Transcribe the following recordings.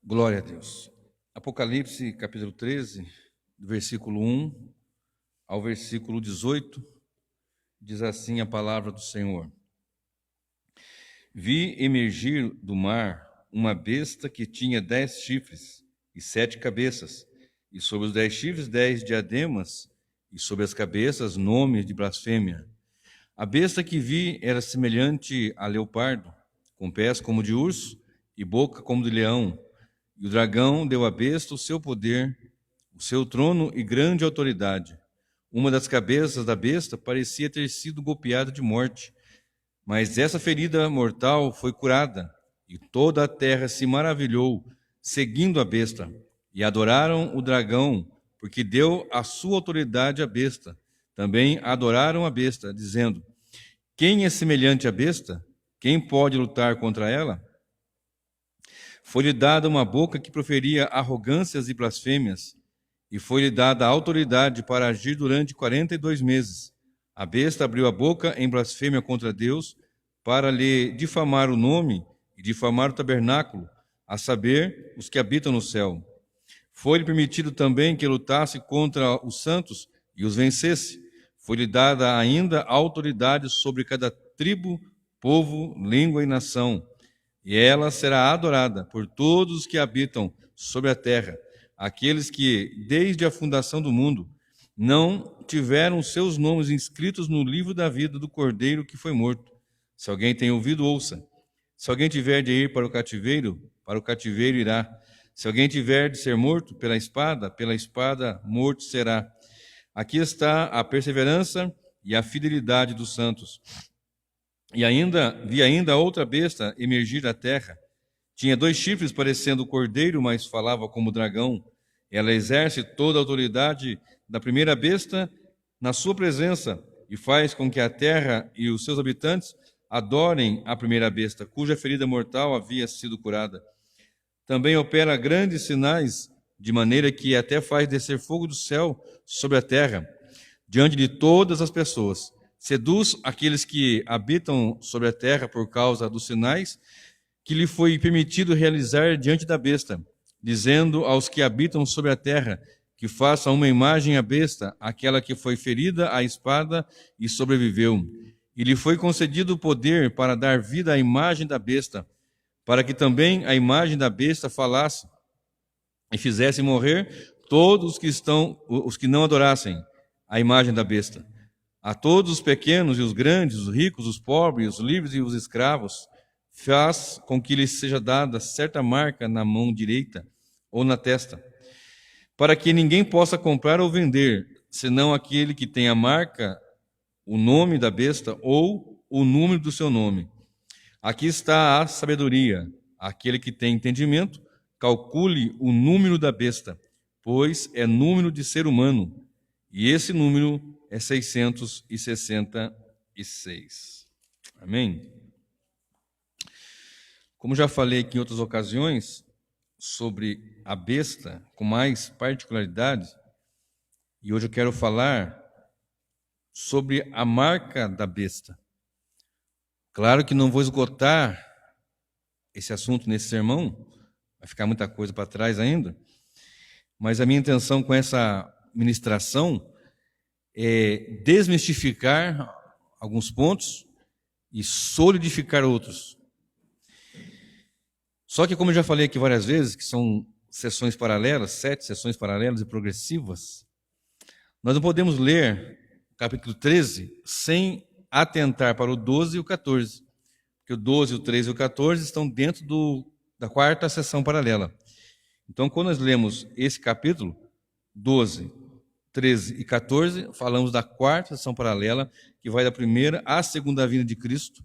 Glória a Deus. Apocalipse, capítulo 13, do versículo 1 ao versículo 18, diz assim a palavra do Senhor. Vi emergir do mar uma besta que tinha 10 chifres e 7 cabeças, e sobre os 10 chifres 10 diademas, e sobre as cabeças nomes de blasfêmia. A besta que vi era semelhante a leopardo, com pés como de urso e boca como de leão. E o dragão deu à besta o seu poder, o seu trono e grande autoridade. Uma das cabeças da besta parecia ter sido golpeada de morte, mas essa ferida mortal foi curada, e toda a terra se maravilhou, seguindo a besta, e adoraram o dragão, porque deu a sua autoridade à besta. Também adoraram a besta, dizendo: quem é semelhante à besta? Quem pode lutar contra ela? Foi-lhe dada uma boca que proferia arrogâncias e blasfêmias, e foi-lhe dada a autoridade para agir durante 42 meses. A besta abriu a boca em blasfêmia contra Deus, para lhe difamar o nome e difamar o tabernáculo, a saber, os que habitam no céu. Foi-lhe permitido também que lutasse contra os santos e os vencesse. Foi-lhe dada ainda autoridade sobre cada tribo, povo, língua e nação. E ela será adorada por todos os que habitam sobre a terra, aqueles que, desde a fundação do mundo, não tiveram seus nomes inscritos no livro da vida do Cordeiro que foi morto. Se alguém tem ouvido, ouça. Se alguém tiver de ir para o cativeiro irá. Se alguém tiver de ser morto pela espada morto será. Aqui está a perseverança e a fidelidade dos santos. E vi ainda outra besta emergir da terra. Tinha 2 chifres parecendo cordeiro, mas falava como dragão. Ela exerce toda a autoridade da primeira besta na sua presença e faz com que a terra e os seus habitantes adorem a primeira besta, cuja ferida mortal havia sido curada. Também opera grandes sinais, de maneira que até faz descer fogo do céu sobre a terra, diante de todas as pessoas. Seduz aqueles que habitam sobre a terra por causa dos sinais que lhe foi permitido realizar diante da besta, dizendo aos que habitam sobre a terra que façam uma imagem à besta, aquela que foi ferida à espada e sobreviveu. E lhe foi concedido o poder para dar vida à imagem da besta, para que também a imagem da besta falasse e fizesse morrer todos os que não adorassem a imagem da besta. A todos os pequenos e os grandes, os ricos, os pobres, os livres e os escravos, faz com que lhes seja dada certa marca na mão direita ou na testa, para que ninguém possa comprar ou vender, senão aquele que tem a marca, o nome da besta ou o número do seu nome. Aqui está a sabedoria. Aquele que tem entendimento, calcule o número da besta, pois é número de ser humano, e esse número é 666. Amém? Como já falei aqui em outras ocasiões sobre a besta, com mais particularidade, e hoje eu quero falar sobre a marca da besta. Claro que não vou esgotar esse assunto nesse sermão, vai ficar muita coisa para trás ainda, mas a minha intenção com essa ministração é desmistificar alguns pontos e solidificar outros. Só que, como eu já falei aqui várias vezes, que são sessões paralelas, 7 sessões paralelas e progressivas, nós não podemos ler o capítulo 13 sem atentar para o 12 e o 14, porque o 12, o 13 e o 14 estão dentro da 4ª sessão paralela. Então, quando nós lemos esse capítulo, 12, 13 e 14, falamos da 4ª sessão paralela, que vai da primeira à segunda vinda de Cristo,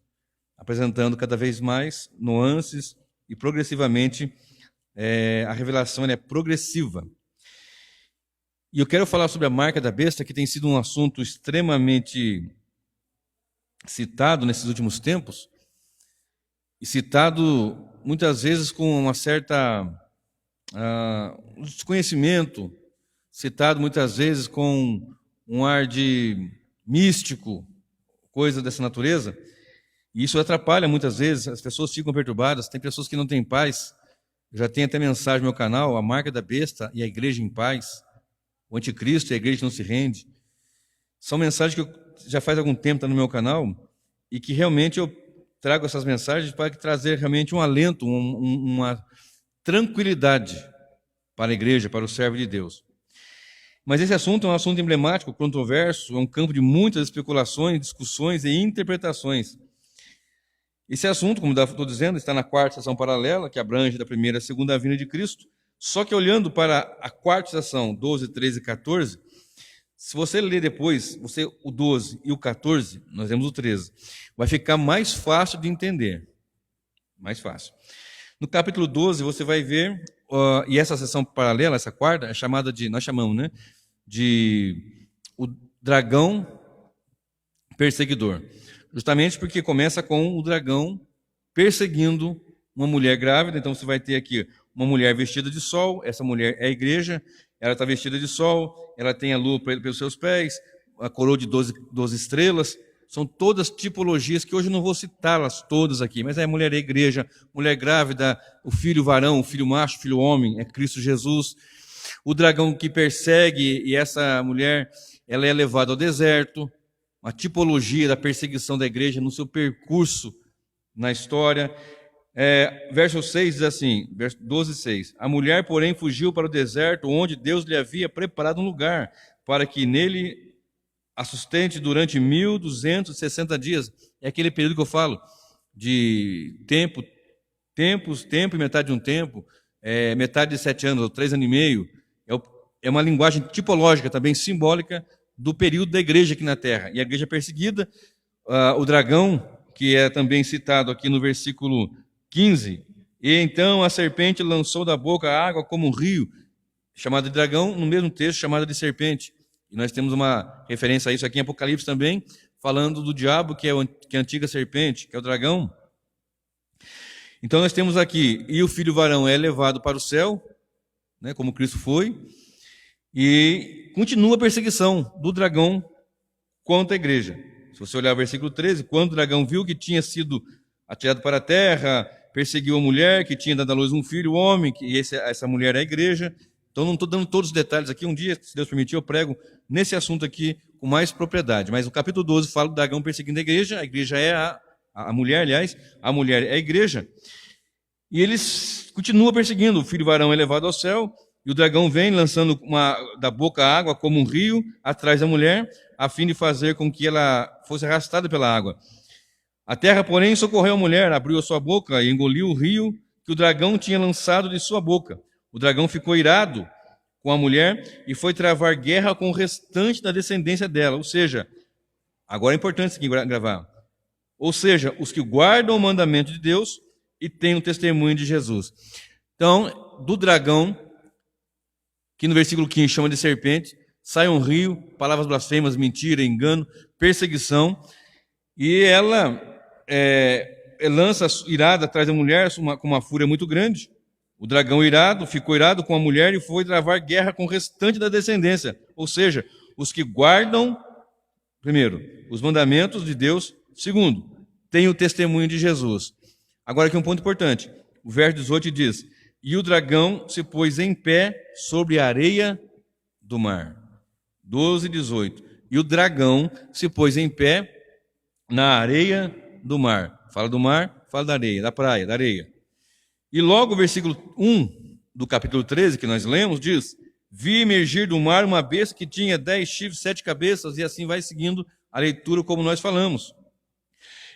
apresentando cada vez mais nuances e progressivamente a revelação é progressiva. E eu quero falar sobre a marca da besta, que tem sido um assunto extremamente citado nesses últimos tempos, e citado muitas vezes com uma certa desconhecimento, citado muitas vezes com um ar de místico, coisa dessa natureza, e isso atrapalha muitas vezes, as pessoas ficam perturbadas, tem pessoas que não têm paz, Eu já tenho até mensagem no meu canal, a marca da besta e a igreja em paz, o anticristo e a igreja que não se rende. São mensagens que já faz algum tempo está no meu canal e que realmente eu trago essas mensagens para trazer realmente um alento, uma tranquilidade para a igreja, para o servo de Deus. Mas esse assunto é um assunto emblemático, controverso, é um campo de muitas especulações, discussões e interpretações. Esse assunto, como estou dizendo, está na quarta estação paralela, que abrange da primeira à segunda vinda de Cristo. Só que olhando para a quarta estação, 12, 13 e 14, se você ler depois, o 12 e o 14, nós vemos o 13, vai ficar mais fácil de entender. Mais fácil. No capítulo 12, você vai ver, e essa seção paralela, essa quarta, é chamada de, nós chamamos, né, de o dragão perseguidor. Justamente porque começa com o dragão perseguindo uma mulher grávida. Então você vai ter aqui uma mulher vestida de sol, essa mulher é a igreja, ela está vestida de sol, ela tem a lua pelos seus pés, a coroa de 12 estrelas. São todas tipologias que hoje eu não vou citá-las todas aqui, mas a mulher é a igreja, mulher grávida, o filho varão, o filho macho, o filho homem, é Cristo Jesus. O dragão que persegue, e essa mulher, ela é levada ao deserto, uma tipologia da perseguição da igreja no seu percurso na história. Verso 6 diz assim, verso 12, 6. A mulher, porém, fugiu para o deserto, onde Deus lhe havia preparado um lugar, para que nele a sustente durante 1260 dias. É aquele período que eu falo, de tempo e metade de um tempo, metade de 7 anos, ou 3 anos e meio. É uma linguagem tipológica, também simbólica, do período da igreja aqui na terra. E a igreja perseguida, o dragão, que é também citado aqui no versículo 15, e então a serpente lançou da boca a água como um rio, chamada de dragão, no mesmo texto chamada de serpente. E nós temos uma referência a isso aqui em Apocalipse também, falando do diabo, que é a antiga serpente, que é o dragão. Então nós temos aqui, e o filho varão é levado para o céu, né, como Cristo foi, e continua a perseguição do dragão contra a igreja. Se você olhar o versículo 13, quando o dragão viu que tinha sido atirado para a terra, perseguiu a mulher que tinha dado à luz um filho, homem, e essa mulher é a igreja. Então não estou dando todos os detalhes aqui, um dia, se Deus permitir, eu prego nesse assunto aqui com mais propriedade. Mas o capítulo 12 fala do dragão perseguindo a igreja é a mulher, aliás, a mulher é a igreja. E eles continuam perseguindo, o filho varão é levado ao céu, e o dragão vem lançando da boca a água como um rio atrás da mulher, a fim de fazer com que ela fosse arrastada pela água. A terra, porém, socorreu a mulher, abriu a sua boca e engoliu o rio que o dragão tinha lançado de sua boca. O dragão ficou irado com a mulher e foi travar guerra com o restante da descendência dela. Ou seja, agora é importante isso aqui gravar. Ou seja, os que guardam o mandamento de Deus e têm o testemunho de Jesus. Então, do dragão, que no versículo 15 chama de serpente, sai um rio, palavras blasfemas, mentira, engano, perseguição, e ela lança irada atrás da mulher com uma fúria muito grande. O dragão irado, ficou irado com a mulher e foi travar guerra com o restante da descendência. Ou seja, os que guardam, primeiro, os mandamentos de Deus. Segundo, têm o testemunho de Jesus. Agora aqui um ponto importante. O verso 18 diz, e o dragão se pôs em pé sobre a areia do mar. 12 e 18. E o dragão se pôs em pé na areia do mar. Fala do mar, fala da areia, da praia, da areia. E logo o versículo 1 do capítulo 13, que nós lemos, diz, vi emergir do mar uma besta que tinha 10 chifres, 7 cabeças, e assim vai seguindo a leitura como nós falamos.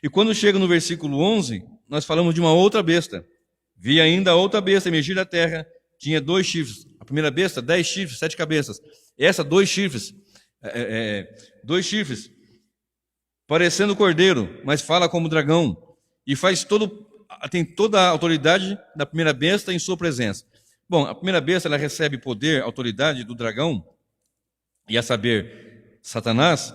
E quando chega no versículo 11, nós falamos de uma outra besta. Vi ainda outra besta emergir da terra, tinha 2 chifres. A primeira besta, 10 chifres, 7 cabeças. Essa, 2 chifres, 2 chifres, parecendo cordeiro, mas fala como dragão, e tem toda a autoridade da primeira besta em sua presença. Bom, a primeira besta, ela recebe poder, autoridade do dragão, e a saber, Satanás.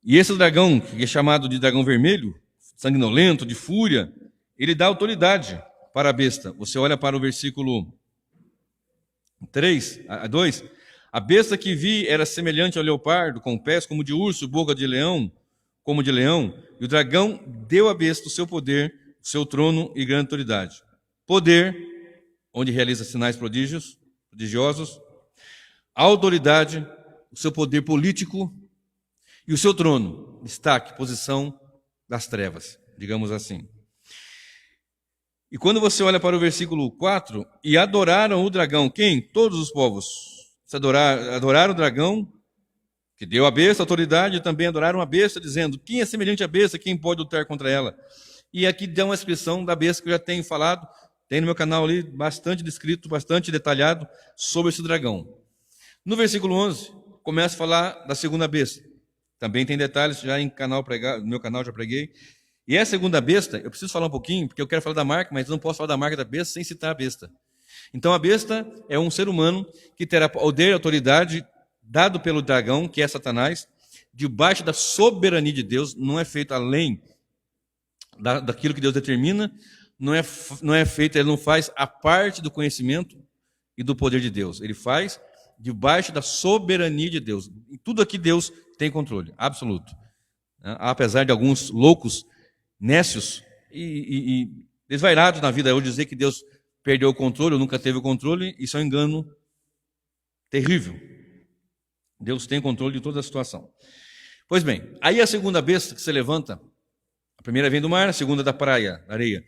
E esse dragão, que é chamado de dragão vermelho, sanguinolento, de fúria, ele dá autoridade para a besta. Você olha para o versículo 2, a besta que vi era semelhante ao leopardo, com pés como de urso, boca de leão, como de leão, e o dragão deu à besta o seu poder, o seu trono e grande autoridade. Poder, onde realiza sinais prodigiosos, a autoridade, o seu poder político e o seu trono, destaque, posição das trevas, digamos assim. E quando você olha para o versículo 4, e adoraram o dragão, quem? Todos os povos. Adoraram o dragão, que deu à besta autoridade, e também adoraram a besta, dizendo, quem é semelhante à besta, quem pode lutar contra ela? E aqui dá uma expressão da besta que eu já tenho falado, tem no meu canal ali, bastante descrito, bastante detalhado, sobre esse dragão. No versículo 11, começa a falar da segunda besta. Também tem detalhes, já no meu canal já preguei. E a segunda besta, eu preciso falar um pouquinho, porque eu quero falar da marca, mas não posso falar da marca da besta sem citar a besta. Então a besta é um ser humano que terá poder e autoridade dado pelo dragão, que é Satanás, debaixo da soberania de Deus, não é feito além daquilo que Deus determina, não é feito, ele não faz a parte do conhecimento e do poder de Deus. Ele faz debaixo da soberania de Deus. Em tudo aqui Deus tem controle, absoluto. Apesar de alguns loucos, nécios e desvairados na vida, eu dizer que Deus perdeu o controle, ou nunca teve o controle, isso é um engano terrível. Deus tem controle de toda a situação. Pois bem, aí a segunda besta que se levanta, a primeira vem do mar, a segunda da praia, da areia.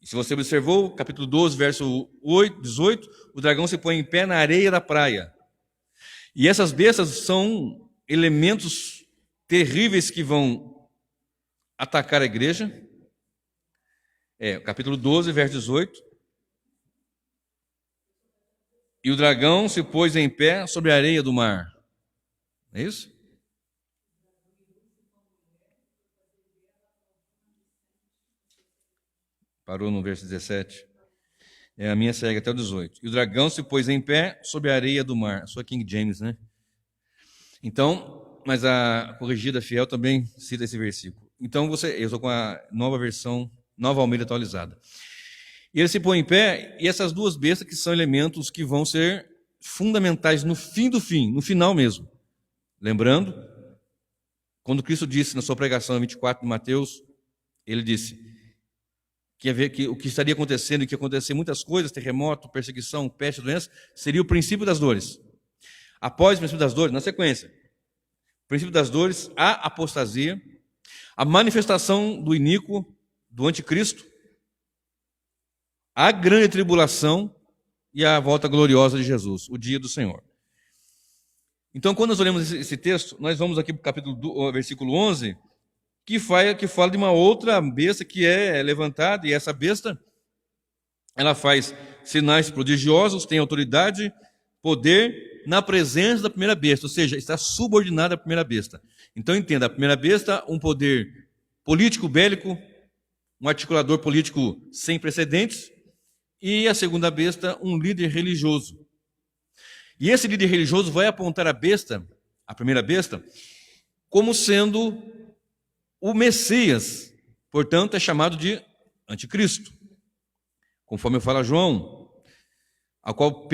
E se você observou, capítulo 12, verso 18, o dragão se põe em pé na areia da praia. E essas bestas são elementos terríveis que vão atacar a igreja. Capítulo 12, verso 18. E o dragão se pôs em pé sobre a areia do mar. É isso? Parou no verso 17. A minha segue até o 18. E o dragão se pôs em pé sobre a areia do mar. Sua King James, né? Então, mas a corrigida fiel também cita esse versículo. Então, eu estou com a nova versão, Nova Almeida atualizada. E ele se põe em pé, e essas duas bestas que são elementos que vão ser fundamentais no fim do fim, no final mesmo. Lembrando, quando Cristo disse na sua pregação 24 de Mateus, ele disse que o que estaria acontecendo, e que ia acontecer muitas coisas, terremoto, perseguição, peste, doença, seria o princípio das dores. Após o princípio das dores, na sequência, o princípio das dores, a apostasia, a manifestação do iníquo, do anticristo, a grande tribulação e a volta gloriosa de Jesus, o dia do Senhor. Então, quando nós olhamos esse texto, nós vamos aqui para o capítulo versículo 11, que fala de uma outra besta que é levantada, e essa besta, ela faz sinais prodigiosos, tem autoridade, poder na presença da primeira besta, ou seja, está subordinada à primeira besta. Então entenda, a primeira besta, um poder político, bélico, um articulador político sem precedentes, e a segunda besta, um líder religioso. E esse líder religioso vai apontar a besta, a primeira besta, como sendo o Messias, portanto é chamado de anticristo, conforme fala João, a qual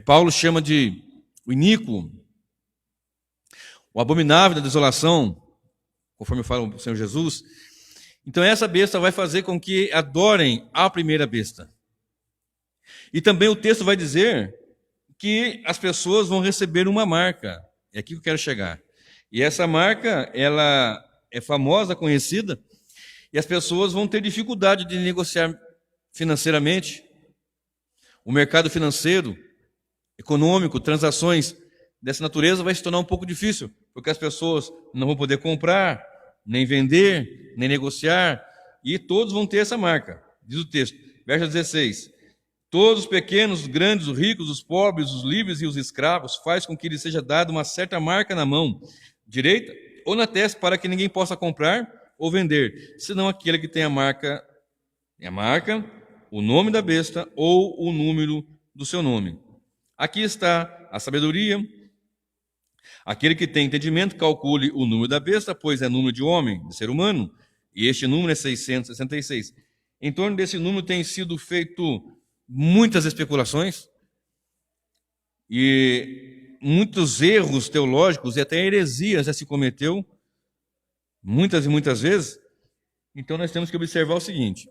Paulo chama de o iníquo, o abominável da desolação, conforme fala o Senhor Jesus. Então essa besta vai fazer com que adorem a primeira besta. E também o texto vai dizer que as pessoas vão receber uma marca. É aqui que eu quero chegar. E essa marca, ela é famosa, conhecida, e as pessoas vão ter dificuldade de negociar financeiramente. O mercado financeiro, econômico, transações dessa natureza vai se tornar um pouco difícil, porque as pessoas não vão poder comprar, nem vender, nem negociar, e todos vão ter essa marca. Diz o texto, verso 16: todos os pequenos, os grandes, os ricos, os pobres, os livres e os escravos, faz com que lhes seja dada uma certa marca na mão direita ou na testa, para que ninguém possa comprar ou vender, senão aquele que tem a marca, o nome da besta ou o número do seu nome. Aqui está a sabedoria. Aquele que tem entendimento, calcule o número da besta, pois é número de homem, de ser humano, e este número é 666. Em torno desse número tem sido feito muitas especulações e muitos erros teológicos, e até heresias já se cometeu muitas e muitas vezes. Então nós temos que observar o seguinte: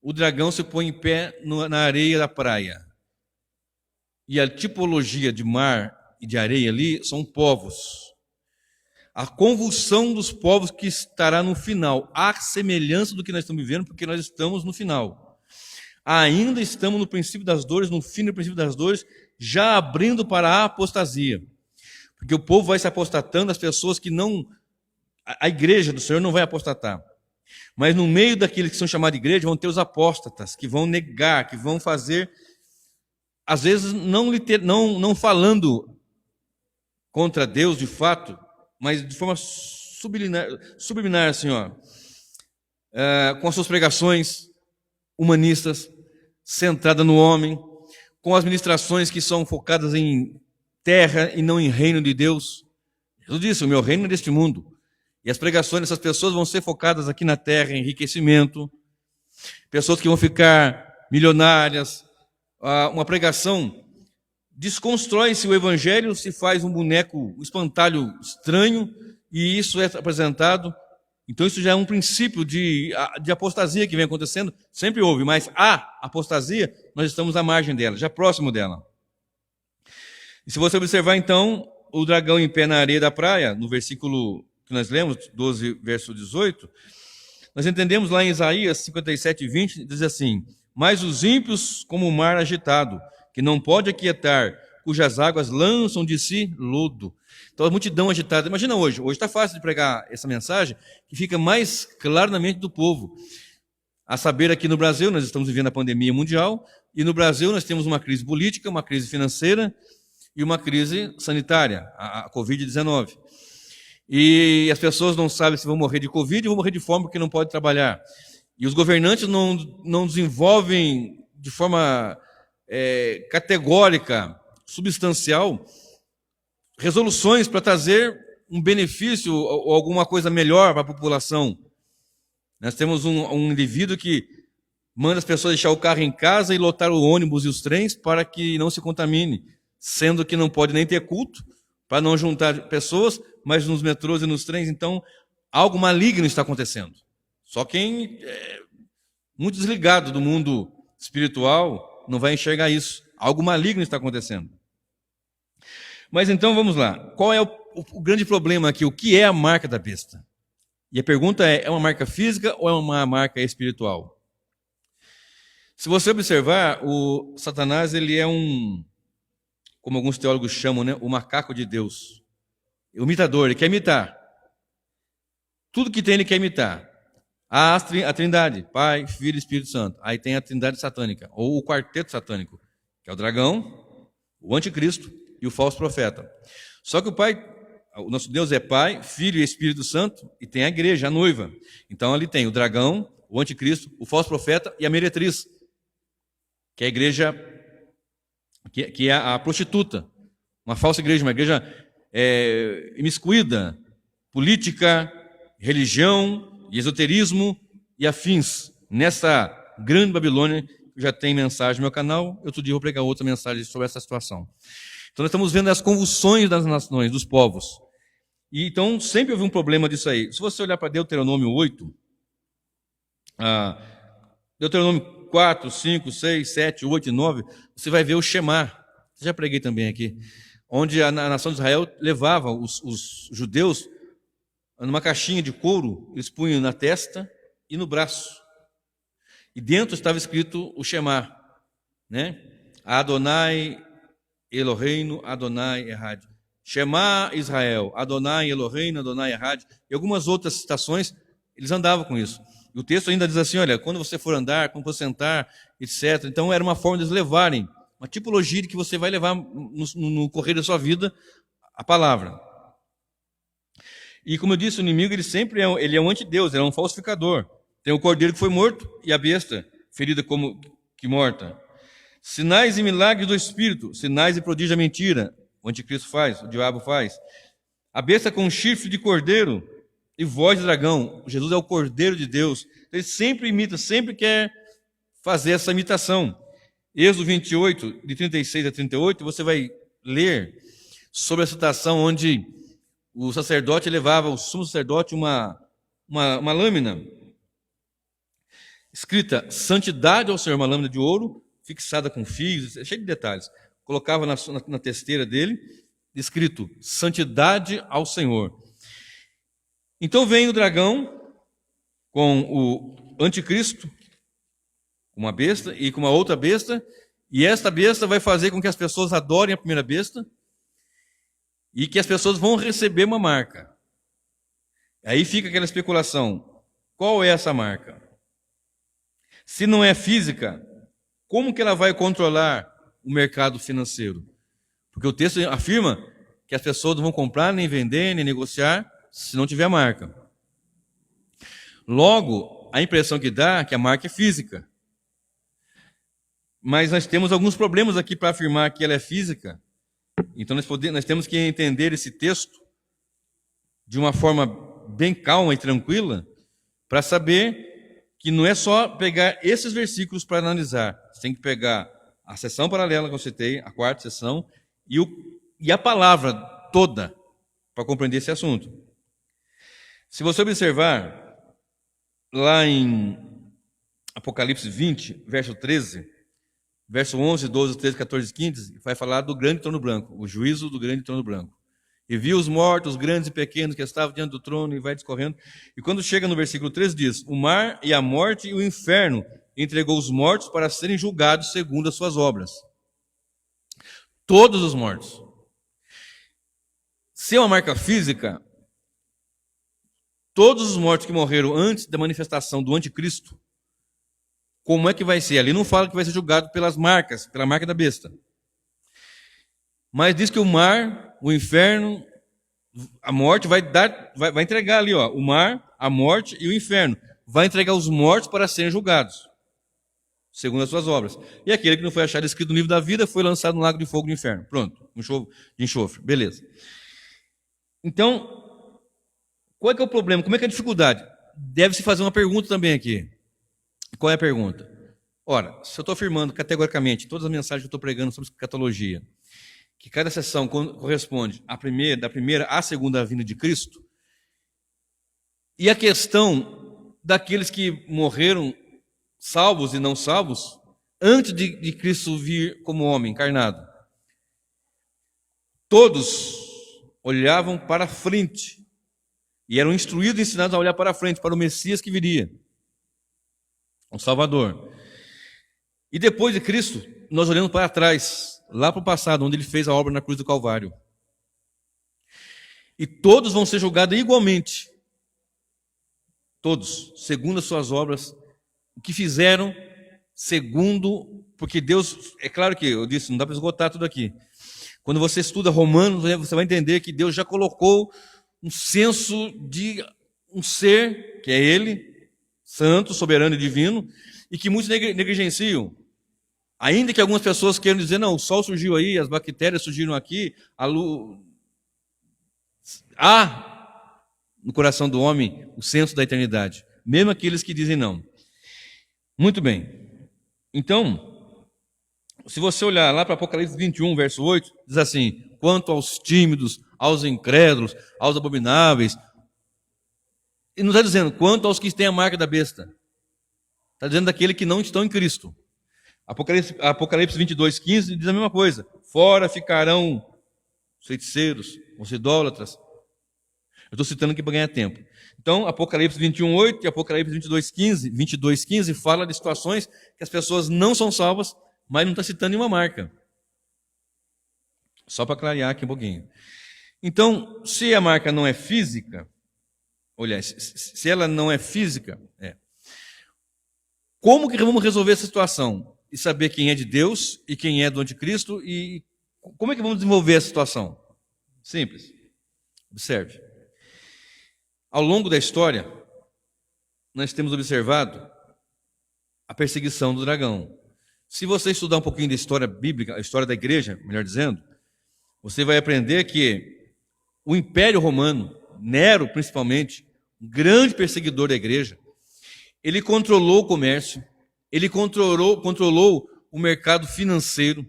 o dragão se põe em pé na areia da praia. E a tipologia de mar e de areia ali são povos. A convulsão dos povos que estará no final, à semelhança do que nós estamos vivendo, porque nós estamos no final. Ainda estamos no princípio das dores, no fim do princípio das dores, já abrindo para a apostasia. Porque o povo vai se apostatando, as pessoas que não... A igreja do Senhor não vai apostatar. Mas no meio daqueles que são chamados de igreja, vão ter os apóstatas, que vão negar, que vão fazer, às vezes não falando contra Deus de fato, mas de forma subliminar assim, com as suas pregações humanistas, centradas no homem, com as ministrações que são focadas em terra e não em reino de Deus. Jesus disse, o meu reino é deste mundo. E as pregações dessas pessoas vão ser focadas aqui na terra, em enriquecimento, pessoas que vão ficar milionárias. Uma pregação desconstrói-se o evangelho, se faz um boneco, um espantalho estranho, e isso é apresentado. Então isso já é um princípio de apostasia que vem acontecendo, sempre houve, mas a apostasia, nós estamos à margem dela, já próximo dela. E se você observar então, o dragão em pé na areia da praia, no versículo que nós lemos, 12, verso 18, nós entendemos lá em Isaías 57, 20, diz assim, mas os ímpios como o mar agitado, que não pode aquietar, cujas águas lançam de si lodo. Então a multidão agitada, imagina hoje está fácil de pregar essa mensagem, que fica mais claro na mente do povo. A saber, aqui no Brasil, nós estamos vivendo a pandemia mundial, e no Brasil nós temos uma crise política, uma crise financeira e uma crise sanitária, a Covid-19. E as pessoas não sabem se vão morrer de Covid ou vão morrer de fome porque não podem trabalhar. E os governantes não desenvolvem de forma categórica, substancial, resoluções para trazer um benefício ou alguma coisa melhor para a população. Nós temos um indivíduo que manda as pessoas deixar o carro em casa e lotar o ônibus e os trens para que não se contamine, sendo que não pode nem ter culto, para não juntar pessoas, mas nos metrôs e nos trens, então, algo maligno está acontecendo. Só quem é muito desligado do mundo espiritual não vai enxergar isso. Algo maligno está acontecendo. Mas então, vamos lá. Qual é o grande problema aqui? O que é a marca da besta? E a pergunta é uma marca física ou é uma marca espiritual? Se você observar, o Satanás, ele é como alguns teólogos chamam, né, o macaco de Deus. O imitador, ele quer imitar. Tudo que tem, ele quer imitar. A Trindade, Pai, Filho e Espírito Santo. Aí tem a Trindade satânica, ou o quarteto satânico, que é o dragão, o anticristo e o falso profeta. Só que o nosso Deus é Pai, Filho e Espírito Santo, e tem a igreja, a noiva. Então ali tem o dragão, o anticristo, o falso profeta e a meretriz, que é a igreja, que é a prostituta, uma falsa igreja, uma igreja imiscuída, política, religião, e esoterismo e afins. Nessa grande Babilônia, já tem mensagem no meu canal, outro dia eu vou pregar outra mensagem sobre essa situação. Então nós estamos vendo as convulsões das nações, dos povos. E então sempre houve um problema disso aí. Se você olhar para Deuteronômio 8, Deuteronômio 4, 5, 6, 7, 8 e 9, você vai ver o Shema. Já preguei também aqui. Onde a nação de Israel levava os judeus numa caixinha de couro, eles punham na testa e no braço. E dentro estava escrito o Shema, né? Adonai Eloheinu, Adonai Errad. Shema Israel, Adonai Eloheinu, Adonai Errad. E algumas outras citações, eles andavam com isso. E o texto ainda diz assim, olha, quando você for andar, quando for sentar, etc. Então era uma forma de eles levarem, uma tipologia de que você vai levar no correr da sua vida a palavra. E como eu disse, o inimigo ele sempre é um antideus, ele é um falsificador. Tem o cordeiro que foi morto e a besta ferida como que morta. Sinais e milagres do Espírito, sinais e prodígios da mentira, o anticristo faz, o diabo faz. A besta com chifre de cordeiro e voz de dragão. Jesus é o cordeiro de Deus. Ele sempre imita, sempre quer fazer essa imitação. Êxodo 28, de 36 a 38, você vai ler sobre a situação onde o sacerdote levava, o sumo sacerdote, uma lâmina. escrita santidade ao Senhor, uma lâmina de ouro, fixada com fios, cheio de detalhes. Colocava na testeira dele, escrito santidade ao Senhor. Então vem o dragão com o anticristo, uma besta, e com uma outra besta, e esta besta vai fazer com que as pessoas adorem a primeira besta, e que as pessoas vão receber uma marca. Aí fica aquela especulação, qual é essa marca? Se não é física, como que ela vai controlar o mercado financeiro? Porque o texto afirma que as pessoas não vão comprar, nem vender, nem negociar, se não tiver a marca. Logo, a impressão que dá é que a marca é física. Mas nós temos alguns problemas aqui para afirmar que ela é física. Então nós temos que entender esse texto de uma forma bem calma e tranquila, para saber que não é só pegar esses versículos para analisar. Você tem que pegar a seção paralela que eu citei, a quarta seção, e a palavra toda para compreender esse assunto. Se você observar lá em Apocalipse 20, verso 13, verso 11, 12, 13, 14, 15, vai falar do grande trono branco, o juízo do grande trono branco. E viu os mortos, grandes e pequenos, que estavam diante do trono, e vai discorrendo. E quando chega no versículo 13, diz: o mar e a morte e o inferno entregou os mortos para serem julgados segundo as suas obras. Todos os mortos. Se é uma marca física, todos os mortos que morreram antes da manifestação do anticristo, como é que vai ser? Ali não fala que vai ser julgado pelas marcas, pela marca da besta. Mas diz que o mar, o inferno, a morte vai entregar ali, ó, o mar, a morte e o inferno. Vai entregar os mortos para serem julgados, segundo as suas obras. E aquele que não foi achado escrito no livro da vida foi lançado no lago de fogo do inferno. Pronto, de enxofre, beleza. Então, qual é que é o problema? Como é que é a dificuldade? Deve-se fazer uma pergunta também aqui. Qual é a pergunta? Ora, se eu estou afirmando categoricamente todas as mensagens que eu estou pregando sobre escatologia, que cada sessão corresponde da primeira à segunda vinda de Cristo, e a questão daqueles que morreram salvos e não salvos, antes de Cristo vir como homem encarnado, todos olhavam para frente, e eram instruídos e ensinados a olhar para frente, para o Messias que viria, o Salvador. E depois de Cristo, nós olhamos para trás, lá para o passado, onde ele fez a obra na cruz do Calvário. E todos vão ser julgados igualmente. Todos, segundo as suas obras, o que fizeram, segundo, porque Deus, é claro que eu disse, não dá para esgotar tudo aqui. Quando você estuda Romanos, você vai entender que Deus já colocou um senso de um ser, que é Ele, santo, soberano e divino, e que muitos negligenciam. Ainda que algumas pessoas queiram dizer, não, o sol surgiu aí, as bactérias surgiram aqui, a luz... Há no coração do homem o senso da eternidade, mesmo aqueles que dizem não. Muito bem. Então, se você olhar lá para Apocalipse 21, verso 8, diz assim: quanto aos tímidos, aos incrédulos, aos abomináveis. E não está dizendo quanto aos que têm a marca da besta. Está dizendo daquele que não estão em Cristo. Apocalipse 22, 15 diz a mesma coisa. Fora ficarão os feiticeiros, os idólatras. Eu estou citando aqui para ganhar tempo. Então, Apocalipse 21, 8 e Apocalipse 22, 15 fala de situações que as pessoas não são salvas, mas não está citando nenhuma marca. Só para clarear aqui um pouquinho. Então, se a marca não é física, olha, se ela não é física, como que vamos resolver essa situação? E saber quem é de Deus e quem é do anticristo, e como é que vamos desenvolver essa situação? Simples. Observe. Ao longo da história, nós temos observado a perseguição do dragão. Se você estudar um pouquinho da história bíblica, a história da igreja, melhor dizendo, você vai aprender que o Império Romano, Nero principalmente, um grande perseguidor da igreja, ele controlou o comércio, ele controlou o mercado financeiro,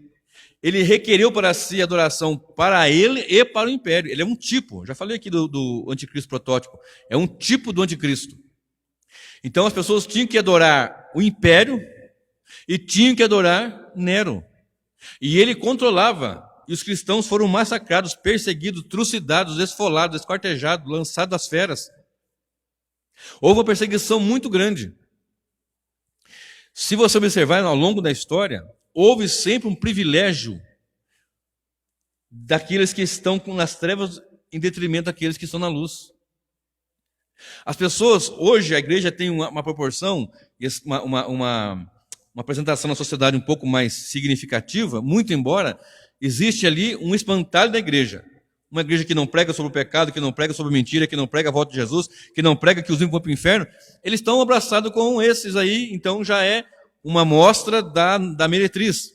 ele requereu para si adoração para ele e para o império. Ele é um tipo, já falei aqui do anticristo protótipo, é um tipo do anticristo. Então as pessoas tinham que adorar o império e tinham que adorar Nero. E ele controlava. E os cristãos foram massacrados, perseguidos, trucidados, esfolados, esquartejados, lançados às feras. Houve uma perseguição muito grande. Se você observar ao longo da história, houve sempre um privilégio daqueles que estão nas trevas em detrimento daqueles que estão na luz. As pessoas, hoje a igreja tem uma proporção, uma apresentação na sociedade um pouco mais significativa, muito embora existe ali um espantalho da igreja. Uma igreja que não prega sobre o pecado, que não prega sobre mentira, que não prega a volta de Jesus, que não prega que os ímpios vão para o inferno. Eles estão abraçados com esses aí, então já é uma amostra da meretriz.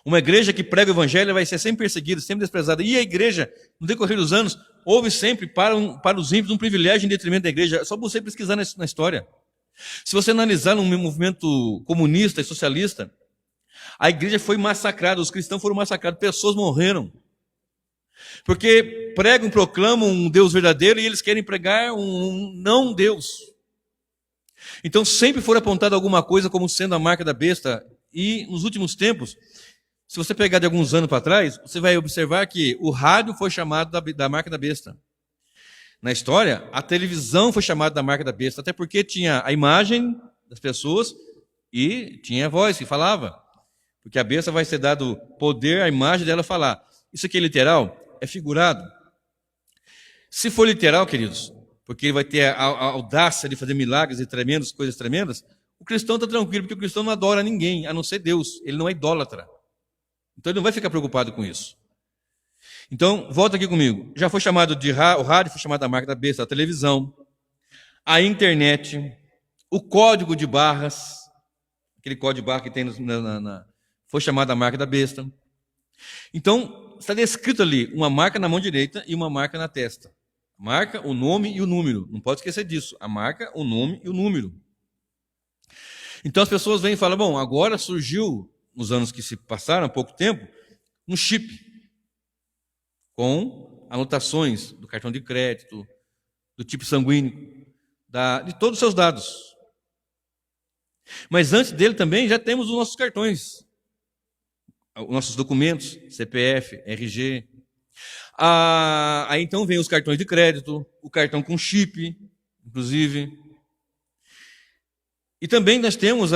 Uma igreja que prega o evangelho vai ser sempre perseguida, sempre desprezada. E a igreja, no decorrer dos anos, houve sempre para os ímpios um privilégio em detrimento da igreja. É só você pesquisar na história. Se você analisar no movimento comunista e socialista, a igreja foi massacrada, os cristãos foram massacrados, pessoas morreram. Porque pregam, proclamam um Deus verdadeiro e eles querem pregar um não Deus. Então sempre foi apontado alguma coisa como sendo a marca da besta. E nos últimos tempos, se você pegar de alguns anos para trás, você vai observar que o rádio foi chamado da marca da besta. Na história, a televisão foi chamada da marca da besta, até porque tinha a imagem das pessoas e tinha a voz que falava. Porque a besta vai ser dado poder à imagem dela falar. Isso aqui é literal? É figurado. Se for literal, queridos, porque ele vai ter a audácia de fazer milagres e tremendos, coisas tremendas, o cristão está tranquilo, porque o cristão não adora ninguém, a não ser Deus. Ele não é idólatra. Então ele não vai ficar preocupado com isso. Então, volta aqui comigo. Já foi chamado o rádio foi chamado da marca da besta, a televisão, a internet, o código de barras, aquele código de barra que tem foi chamado da marca da besta. Então, está descrito ali uma marca na mão direita e uma marca na testa. Marca, o nome e o número. Não pode esquecer disso. A marca, o nome e o número. Então as pessoas vêm e falam, bom, agora surgiu, nos anos que se passaram, há pouco tempo, um chip com anotações do cartão de crédito, do tipo sanguíneo, de todos os seus dados. Mas antes dele também já temos os nossos cartões, os nossos documentos, CPF, RG. Aí então vem os cartões de crédito, o cartão com chip, inclusive. E também nós temos,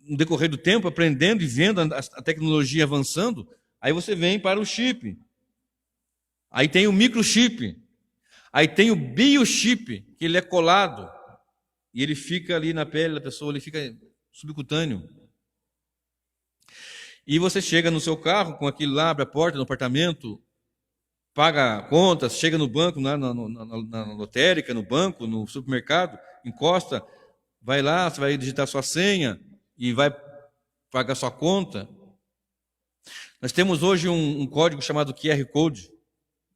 no decorrer do tempo, aprendendo e vendo a tecnologia avançando, aí você vem para o chip. Aí tem o microchip. Aí tem o biochip, que ele é colado. E ele fica ali na pele da pessoa, ele fica subcutâneo. E você chega no seu carro com aquilo lá, abre a porta no apartamento, paga contas, chega no banco, na lotérica, no banco, no supermercado, encosta, vai lá, você vai digitar sua senha e vai pagar sua conta. Nós temos hoje um código chamado QR Code,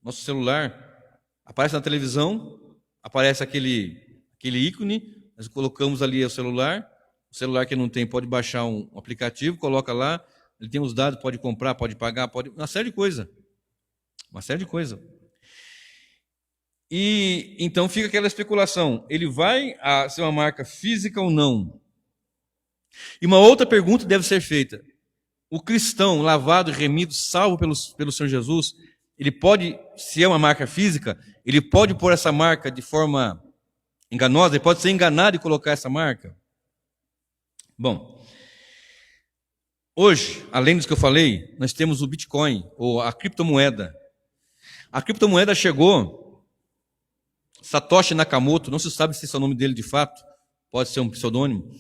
nosso celular. Aparece na televisão, aparece aquele ícone, nós colocamos ali o celular que não tem pode baixar um aplicativo, coloca lá, ele tem os dados, pode comprar, pode pagar, uma série de coisa. Uma série de coisa. E então fica aquela especulação, ele vai ser uma marca física ou não? E uma outra pergunta deve ser feita. O cristão lavado, remido, salvo pelo Senhor Jesus, ele pode, se é uma marca física, ele pode pôr essa marca de forma enganosa, ele pode ser enganado e colocar essa marca? Bom, hoje, além disso que eu falei, nós temos o Bitcoin, ou a criptomoeda. A criptomoeda chegou, Satoshi Nakamoto, não se sabe se esse é o nome dele de fato, pode ser um pseudônimo,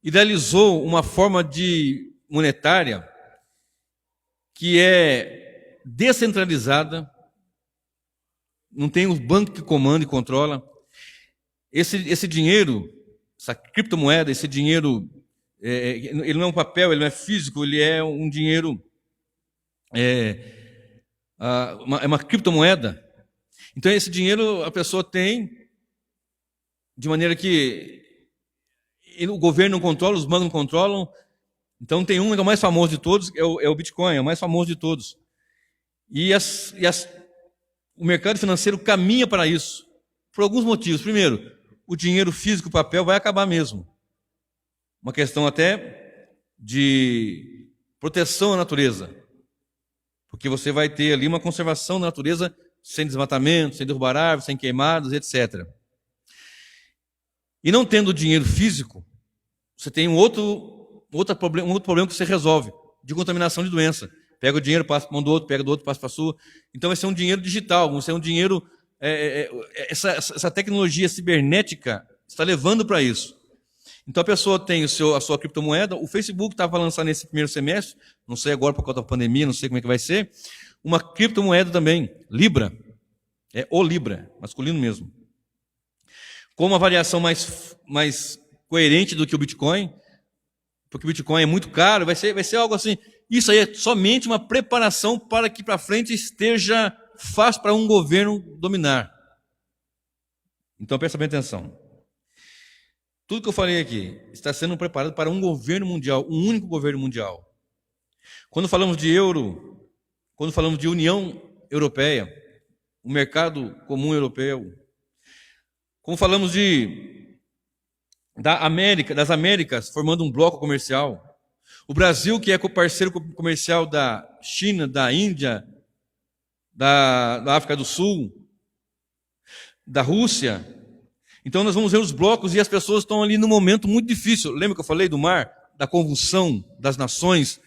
idealizou uma forma monetária que é descentralizada, não tem o banco que comanda e controla. Esse dinheiro, essa criptomoeda, esse dinheiro, ele não é um papel, ele não é físico, ele é um dinheiro, é uma criptomoeda. Então esse dinheiro a pessoa tem de maneira que o governo não controla, os bancos não controlam. Então tem um que é o mais famoso de todos, é o Bitcoin, é o mais famoso de todos. E o mercado financeiro caminha para isso, por alguns motivos. Primeiro, o dinheiro físico, o papel, vai acabar mesmo. Uma questão até de proteção à natureza. Porque você vai ter ali uma conservação da natureza sem desmatamento, sem derrubar árvores, sem queimadas, etc. E não tendo dinheiro físico, você tem um outro problema que você resolve, de contaminação de doença. Pega o dinheiro, passa para mão do outro, pega do outro, passa para a sua. Então vai ser um dinheiro digital, vai ser um dinheiro... essa tecnologia cibernética está levando para isso. Então a pessoa tem a sua criptomoeda, o Facebook estava lançando nesse primeiro semestre, não sei agora por causa da pandemia, não sei como é que vai ser, uma criptomoeda também, Libra, o Libra, masculino mesmo, com uma variação mais coerente do que o Bitcoin, porque o Bitcoin é muito caro, vai ser algo assim. Isso aí é somente uma preparação para que para frente esteja fácil para um governo dominar. Então presta bem atenção. Tudo que eu falei aqui está sendo preparado para um governo mundial, um único governo mundial. Quando falamos de euro, quando falamos de União Europeia, o mercado comum europeu, quando falamos das Américas formando um bloco comercial, o Brasil, que é parceiro comercial da China, da Índia, da África do Sul, da Rússia. Então nós vamos ver os blocos e as pessoas estão ali num momento muito difícil. Lembra que eu falei do mar? Da convulsão das nações?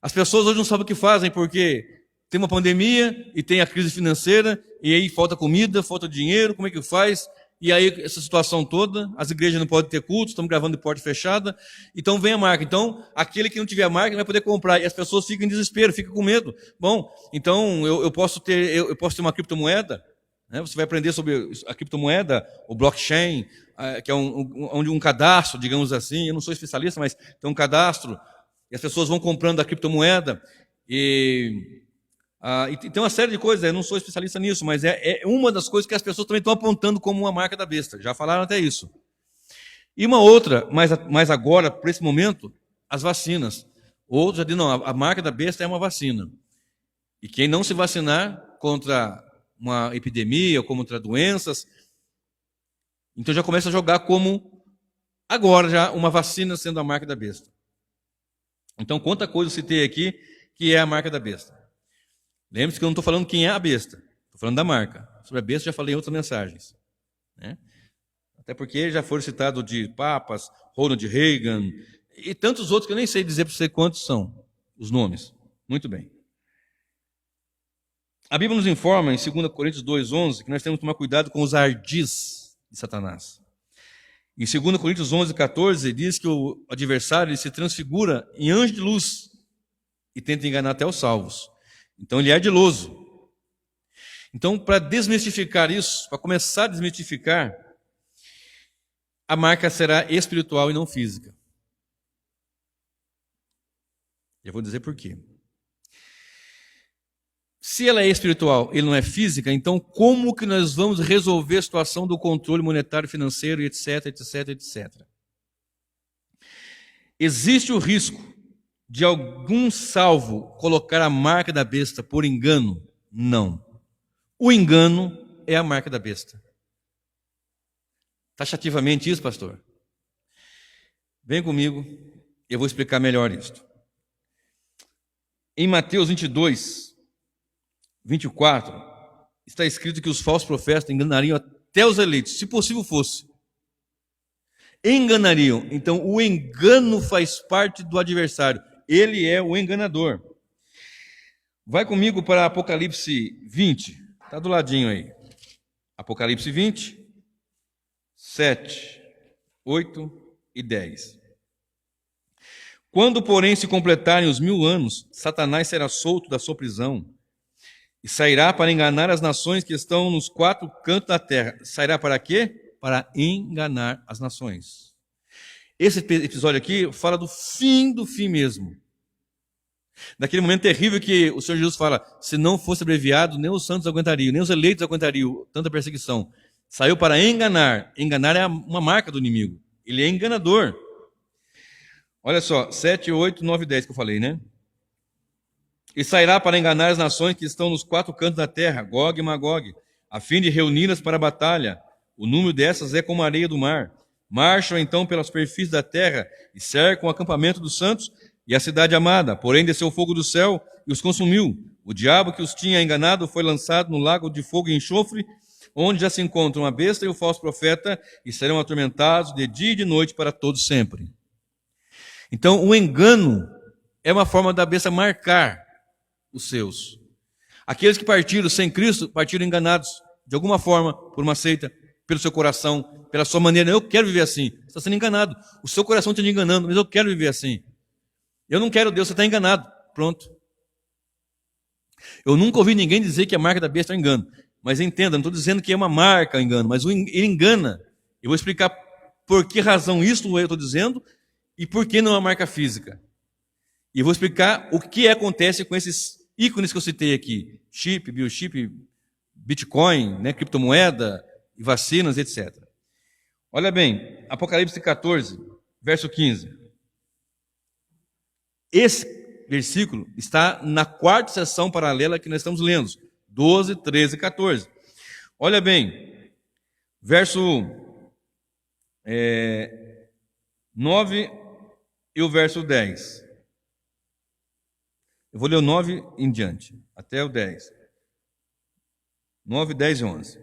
As pessoas hoje não sabem o que fazem porque tem uma pandemia e tem a crise financeira e aí falta comida, falta dinheiro, como é que faz? E aí essa situação toda, as igrejas não podem ter culto, estamos gravando de porta fechada, então vem a marca. Então aquele que não tiver a marca não vai poder comprar e as pessoas ficam em desespero, ficam com medo. Bom, então eu posso ter uma criptomoeda, né? Você vai aprender sobre a criptomoeda, o blockchain, que é um cadastro, digamos assim. Eu não sou especialista, mas tem um cadastro e as pessoas vão comprando a criptomoeda e tem uma série de coisas. Eu não sou especialista nisso, mas é uma das coisas que as pessoas também estão apontando como uma marca da besta. Já falaram até isso. E uma outra, mas agora, por esse momento, as vacinas. Outros já dizem, não, a marca da besta é uma vacina. E quem não se vacinar contra uma epidemia ou contra doenças, então já começa a jogar como, agora já, uma vacina sendo a marca da besta. Então, quanta coisa eu citei aqui que é a marca da besta. Lembre-se que eu não estou falando quem é a besta, estou falando da marca. Sobre a besta já falei em outras mensagens, né? Até porque já foram citados de papas, Ronald Reagan e tantos outros que eu nem sei dizer para você quantos são os nomes. Muito bem. A Bíblia nos informa em 2 Coríntios 2,11 que nós temos que tomar cuidado com os ardis de Satanás. Em 2 Coríntios 11,14 diz que o adversário ele se transfigura em anjo de luz e tenta enganar até os salvos. Então ele é ardiloso. Então, para desmistificar isso, para começar a desmistificar, a marca será espiritual e não física. Eu vou dizer por quê. Se ela é espiritual e não é física, então como que nós vamos resolver a situação do controle monetário, financeiro, etc, etc, etc? Existe o risco de algum salvo colocar a marca da besta por engano? Não. O engano é a marca da besta. Taxativamente isso, pastor? Vem comigo, eu vou explicar melhor isto. Em Mateus 22, 24, está escrito que os falsos profetas enganariam até os eleitos, se possível fosse. Enganariam. Então, o engano faz parte do adversário. Ele é o enganador. Vai comigo para Apocalipse 20. Está do ladinho aí. Apocalipse 20, 7, 8 e 10. Quando, porém, se completarem os 1000 anos, Satanás será solto da sua prisão e sairá para enganar as nações que estão nos 4 cantos da terra. Sairá para quê? Para enganar as nações. Esse episódio aqui fala do fim mesmo. Daquele momento terrível que o Senhor Jesus fala, se não fosse abreviado, nem os santos aguentariam, nem os eleitos aguentariam tanta perseguição. Saiu para enganar. Enganar é uma marca do inimigo. Ele é enganador. Olha só, 7, 8, 9 e 10 que eu falei, né? E sairá para enganar as nações que estão nos 4 cantos da terra, Gog e Magog, a fim de reuni-las para a batalha. O número dessas é como a areia do mar. Marcham então pela superfície da terra e cercam o acampamento dos santos e a cidade amada. Porém desceu fogo do céu e os consumiu. O diabo que os tinha enganado foi lançado no lago de fogo e enxofre, onde já se encontram a besta e o falso profeta, e serão atormentados de dia e de noite para todo sempre. Então, o engano é uma forma da besta marcar os seus. Aqueles que partiram sem Cristo, partiram enganados, de alguma forma, por uma seita, pelo seu coração, pela sua maneira. Eu quero viver assim. Você está sendo enganado. O seu coração está te enganando, mas eu quero viver assim. Eu não quero Deus, você está enganado. Pronto. Eu nunca ouvi ninguém dizer que a marca da besta é um engano. Mas entenda, não estou dizendo que é uma marca engano, mas ele engana. Eu vou explicar por que razão isso eu estou dizendo e por que não é uma marca física. E eu vou explicar o que acontece com esses ícones que eu citei aqui. Chip, biochip, Bitcoin, né, criptomoeda, e vacinas, etc. Olha bem, Apocalipse 14, verso 15. Esse versículo está na quarta seção paralela que nós estamos lendo, 12, 13 e 14. Olha bem, verso 9 e o verso 10. Eu vou ler o 9 em diante, até o 10. 9, 10 e 11.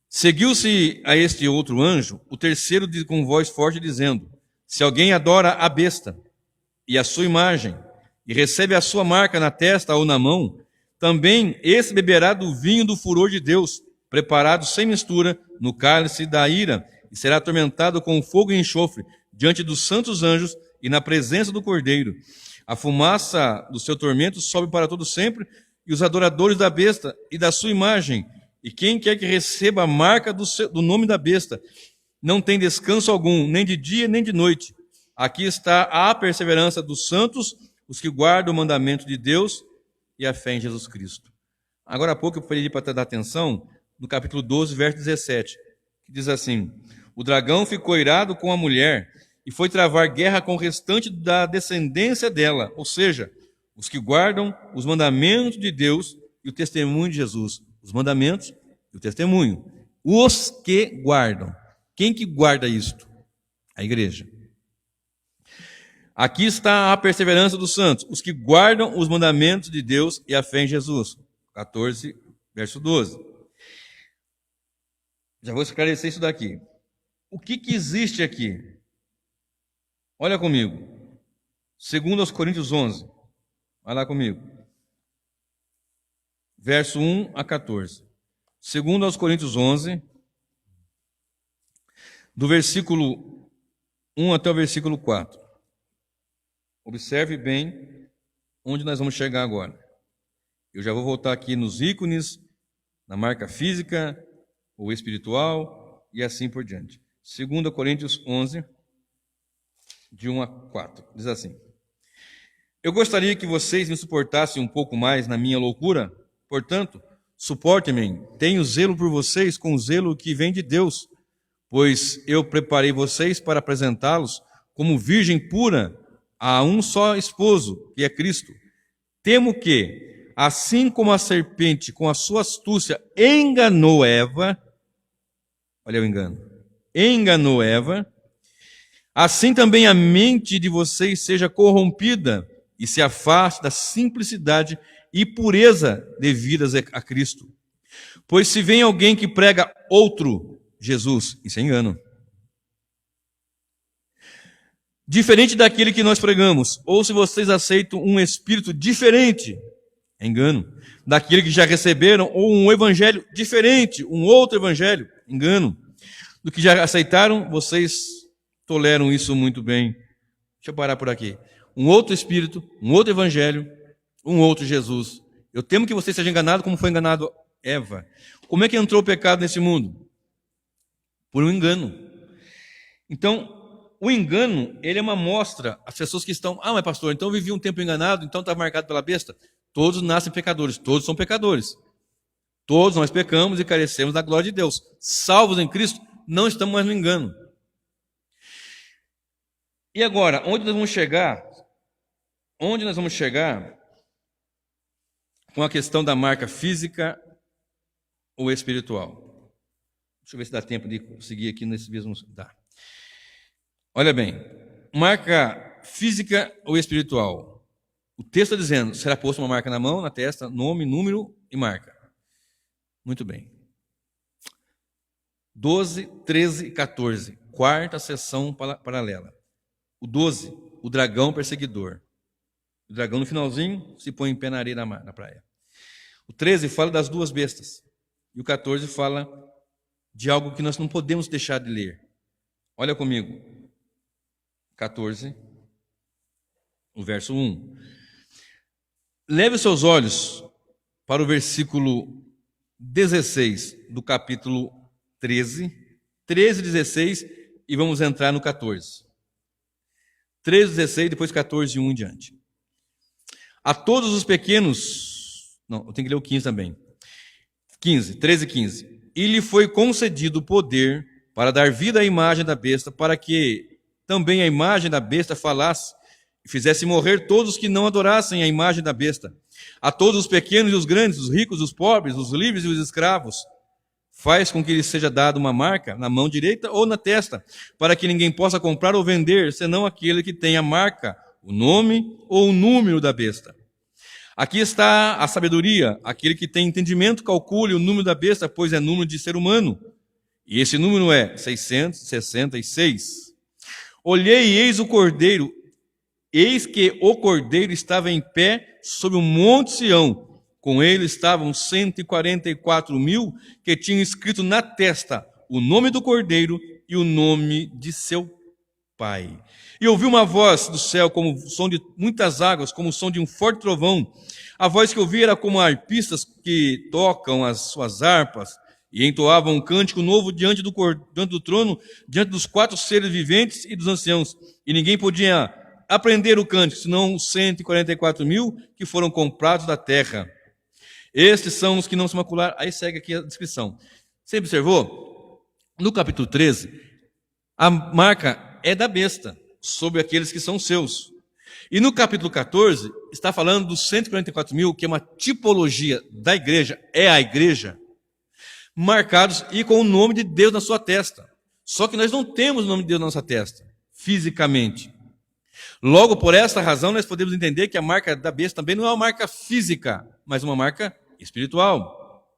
Seguiu-se a este outro anjo, o terceiro com voz forte, dizendo: se alguém adora a besta e a sua imagem, e recebe a sua marca na testa ou na mão, também esse beberá do vinho do furor de Deus, preparado sem mistura, no cálice da ira, e será atormentado com fogo e enxofre, diante dos santos anjos e na presença do Cordeiro. A fumaça do seu tormento sobe para todo sempre, e os adoradores da besta e da sua imagem, e quem quer que receba a marca do nome da besta, não tem descanso algum, nem de dia nem de noite. Aqui está a perseverança dos santos, os que guardam o mandamento de Deus e a fé em Jesus Cristo. Agora há pouco eu pedi para dar atenção no capítulo 12, verso 17, que diz assim: o dragão ficou irado com a mulher e foi travar guerra com o restante da descendência dela, ou seja, os que guardam os mandamentos de Deus e o testemunho de Jesus. Os mandamentos e o testemunho. Os que guardam. Quem que guarda isto? A igreja. Aqui está a perseverança dos santos, os que guardam os mandamentos de Deus e a fé em Jesus. 14, verso 12. Já vou esclarecer isso daqui. O que existe aqui? Olha comigo. 2 Coríntios 11. Vai lá comigo. Verso 1 a 14. 2 Coríntios 11, do versículo 1 até o versículo 4. Observe bem onde nós vamos chegar agora. Eu já vou voltar aqui nos ícones, na marca física, ou espiritual, e assim por diante. 2 Coríntios 11, de 1 a 4. Diz assim: eu gostaria que vocês me suportassem um pouco mais na minha loucura. Portanto, suportem-me, tenho zelo por vocês com o zelo que vem de Deus, pois eu preparei vocês para apresentá-los como virgem pura a um só esposo, que é Cristo. Temo que, assim como a serpente com a sua astúcia enganou Eva, olha o engano, enganou Eva, assim também a mente de vocês seja corrompida e se afaste da simplicidade e pureza devidas a Cristo. Pois se vem alguém que prega outro Jesus, isso é engano, diferente daquele que nós pregamos, ou se vocês aceitam um espírito diferente, é engano, daquele que já receberam, ou um evangelho diferente, um outro evangelho, engano, do que já aceitaram, vocês toleram isso muito bem. Deixa eu parar por aqui. Um outro espírito, um outro evangelho, um outro Jesus. Eu temo que você seja enganado como foi enganado Eva. Como é que entrou o pecado nesse mundo? Por um engano. Então, o engano, ele é uma mostra às pessoas que estão, mas pastor, então eu vivi um tempo enganado, então está marcado pela besta. Todos nascem pecadores, todos são pecadores. Todos nós pecamos e carecemos da glória de Deus. Salvos em Cristo, não estamos mais no engano. E agora, onde nós vamos chegar? Onde nós vamos chegar com a questão da marca física ou espiritual? Deixa eu ver se dá tempo de conseguir aqui nesse mesmo. Dá. Olha bem, marca física ou espiritual? O texto está dizendo, será posto uma marca na mão, na testa, nome, número e marca. Muito bem. 12, 13 e 14, quarta sessão paralela. O 12, o dragão perseguidor. O dragão no finalzinho se põe em pé na areia na praia. O 13 fala das duas bestas. E o 14 fala de algo que nós não podemos deixar de ler. Olha comigo. 14, o verso 1. Leve os seus olhos para o versículo 16 do capítulo 13, 16, e vamos entrar no 14. 13, 16, depois 14 e 1 em diante. A todos os pequenos... Não, eu tenho que ler o 15 também. 15, 13 e 15. E lhe foi concedido o poder para dar vida à imagem da besta, para que também a imagem da besta falasse e fizesse morrer todos que não adorassem a imagem da besta. A todos os pequenos e os grandes, os ricos, os pobres, os livres e os escravos, faz com que lhe seja dada uma marca na mão direita ou na testa, para que ninguém possa comprar ou vender, senão aquele que tem a marca, o nome ou o número da besta. Aqui está a sabedoria, aquele que tem entendimento calcule o número da besta, pois é número de ser humano. E esse número é 666. Olhei e eis o cordeiro, eis que o cordeiro estava em pé sobre o monte Sião. Com ele estavam 144.000 que tinham escrito na testa o nome do cordeiro e o nome de seu pai. E ouvi uma voz do céu como o som de muitas águas, como o som de um forte trovão. A voz que ouvi era como arpistas que tocam as suas harpas e entoavam um cântico novo diante do trono, diante dos 4 seres viventes e dos anciãos. E ninguém podia aprender o cântico, senão os 144.000 que foram comprados da terra. Estes são os que não se macularam. Aí segue aqui a descrição. Você observou? No capítulo 13, a marca é da besta, sobre aqueles que são seus. E no capítulo 14, está falando dos 144.000, que é uma tipologia da igreja, é a igreja, marcados e com o nome de Deus na sua testa. Só que nós não temos o nome de Deus na nossa testa, fisicamente. Logo, por esta razão, nós podemos entender que a marca da besta também não é uma marca física, mas uma marca espiritual.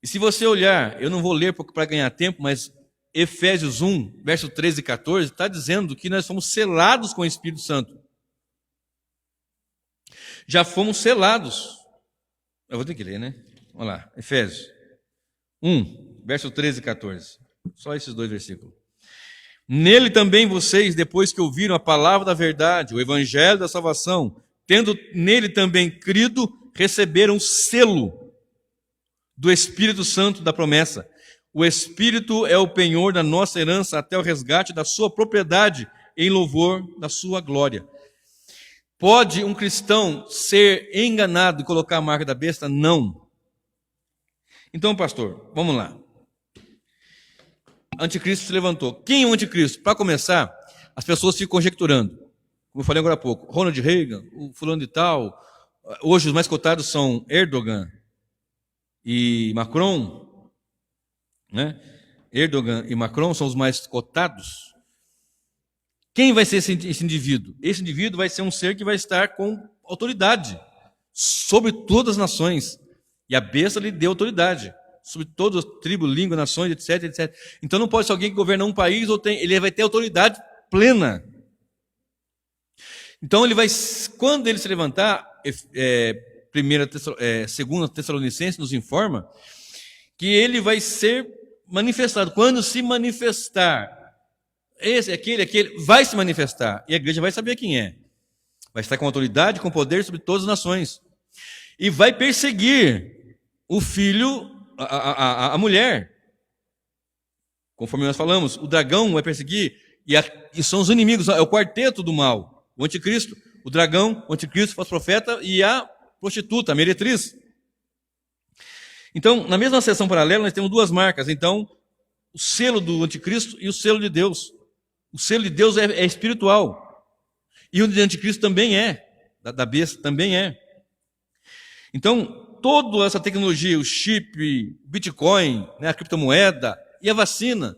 E se você olhar, eu não vou ler para ganhar tempo, mas Efésios 1, verso 13 e 14, está dizendo que nós fomos selados com o Espírito Santo. Já fomos selados. Eu vou ter que ler, né? Vamos lá, Efésios 1, verso 13 e 14. Só esses 2 versículos. Nele também vocês, depois que ouviram a palavra da verdade, o evangelho da salvação, tendo nele também crido, receberam o selo do Espírito Santo da promessa. O Espírito é o penhor da nossa herança até o resgate da sua propriedade em louvor da sua glória. Pode um cristão ser enganado e colocar a marca da besta? Não. Então, pastor, vamos lá. Anticristo se levantou. Quem é o anticristo? Para começar, as pessoas ficam conjecturando. Como eu falei agora há pouco, Ronald Reagan, o fulano de tal. Hoje os mais cotados são Erdogan e Macron, né? Erdogan e Macron são os mais cotados. Quem vai ser esse indivíduo? Esse indivíduo vai ser um ser que vai estar com autoridade sobre todas as nações. E a besta lhe deu autoridade sobre todas as tribos, línguas, nações, etc, etc. Então não pode ser alguém que governa um país, ele vai ter autoridade plena. Então ele vai, quando ele se levantar, 2 Tessalonicenses nos informa que ele vai ser manifestado. Quando se manifestar, aquele, vai se manifestar. E a igreja vai saber quem é. Vai estar com autoridade, com poder sobre todas as nações. E vai perseguir o filho, a mulher. Conforme nós falamos, o dragão vai perseguir, e são os inimigos, é o quarteto do mal. O anticristo, o dragão, o anticristo, o falso profeta e a prostituta, a meretriz. Então, na mesma seção paralela, nós temos 2 marcas. Então, o selo do anticristo e o selo de Deus. O selo de Deus é espiritual. E o de anticristo também é, da besta também é. Então, toda essa tecnologia, o chip, o Bitcoin, né, a criptomoeda e a vacina,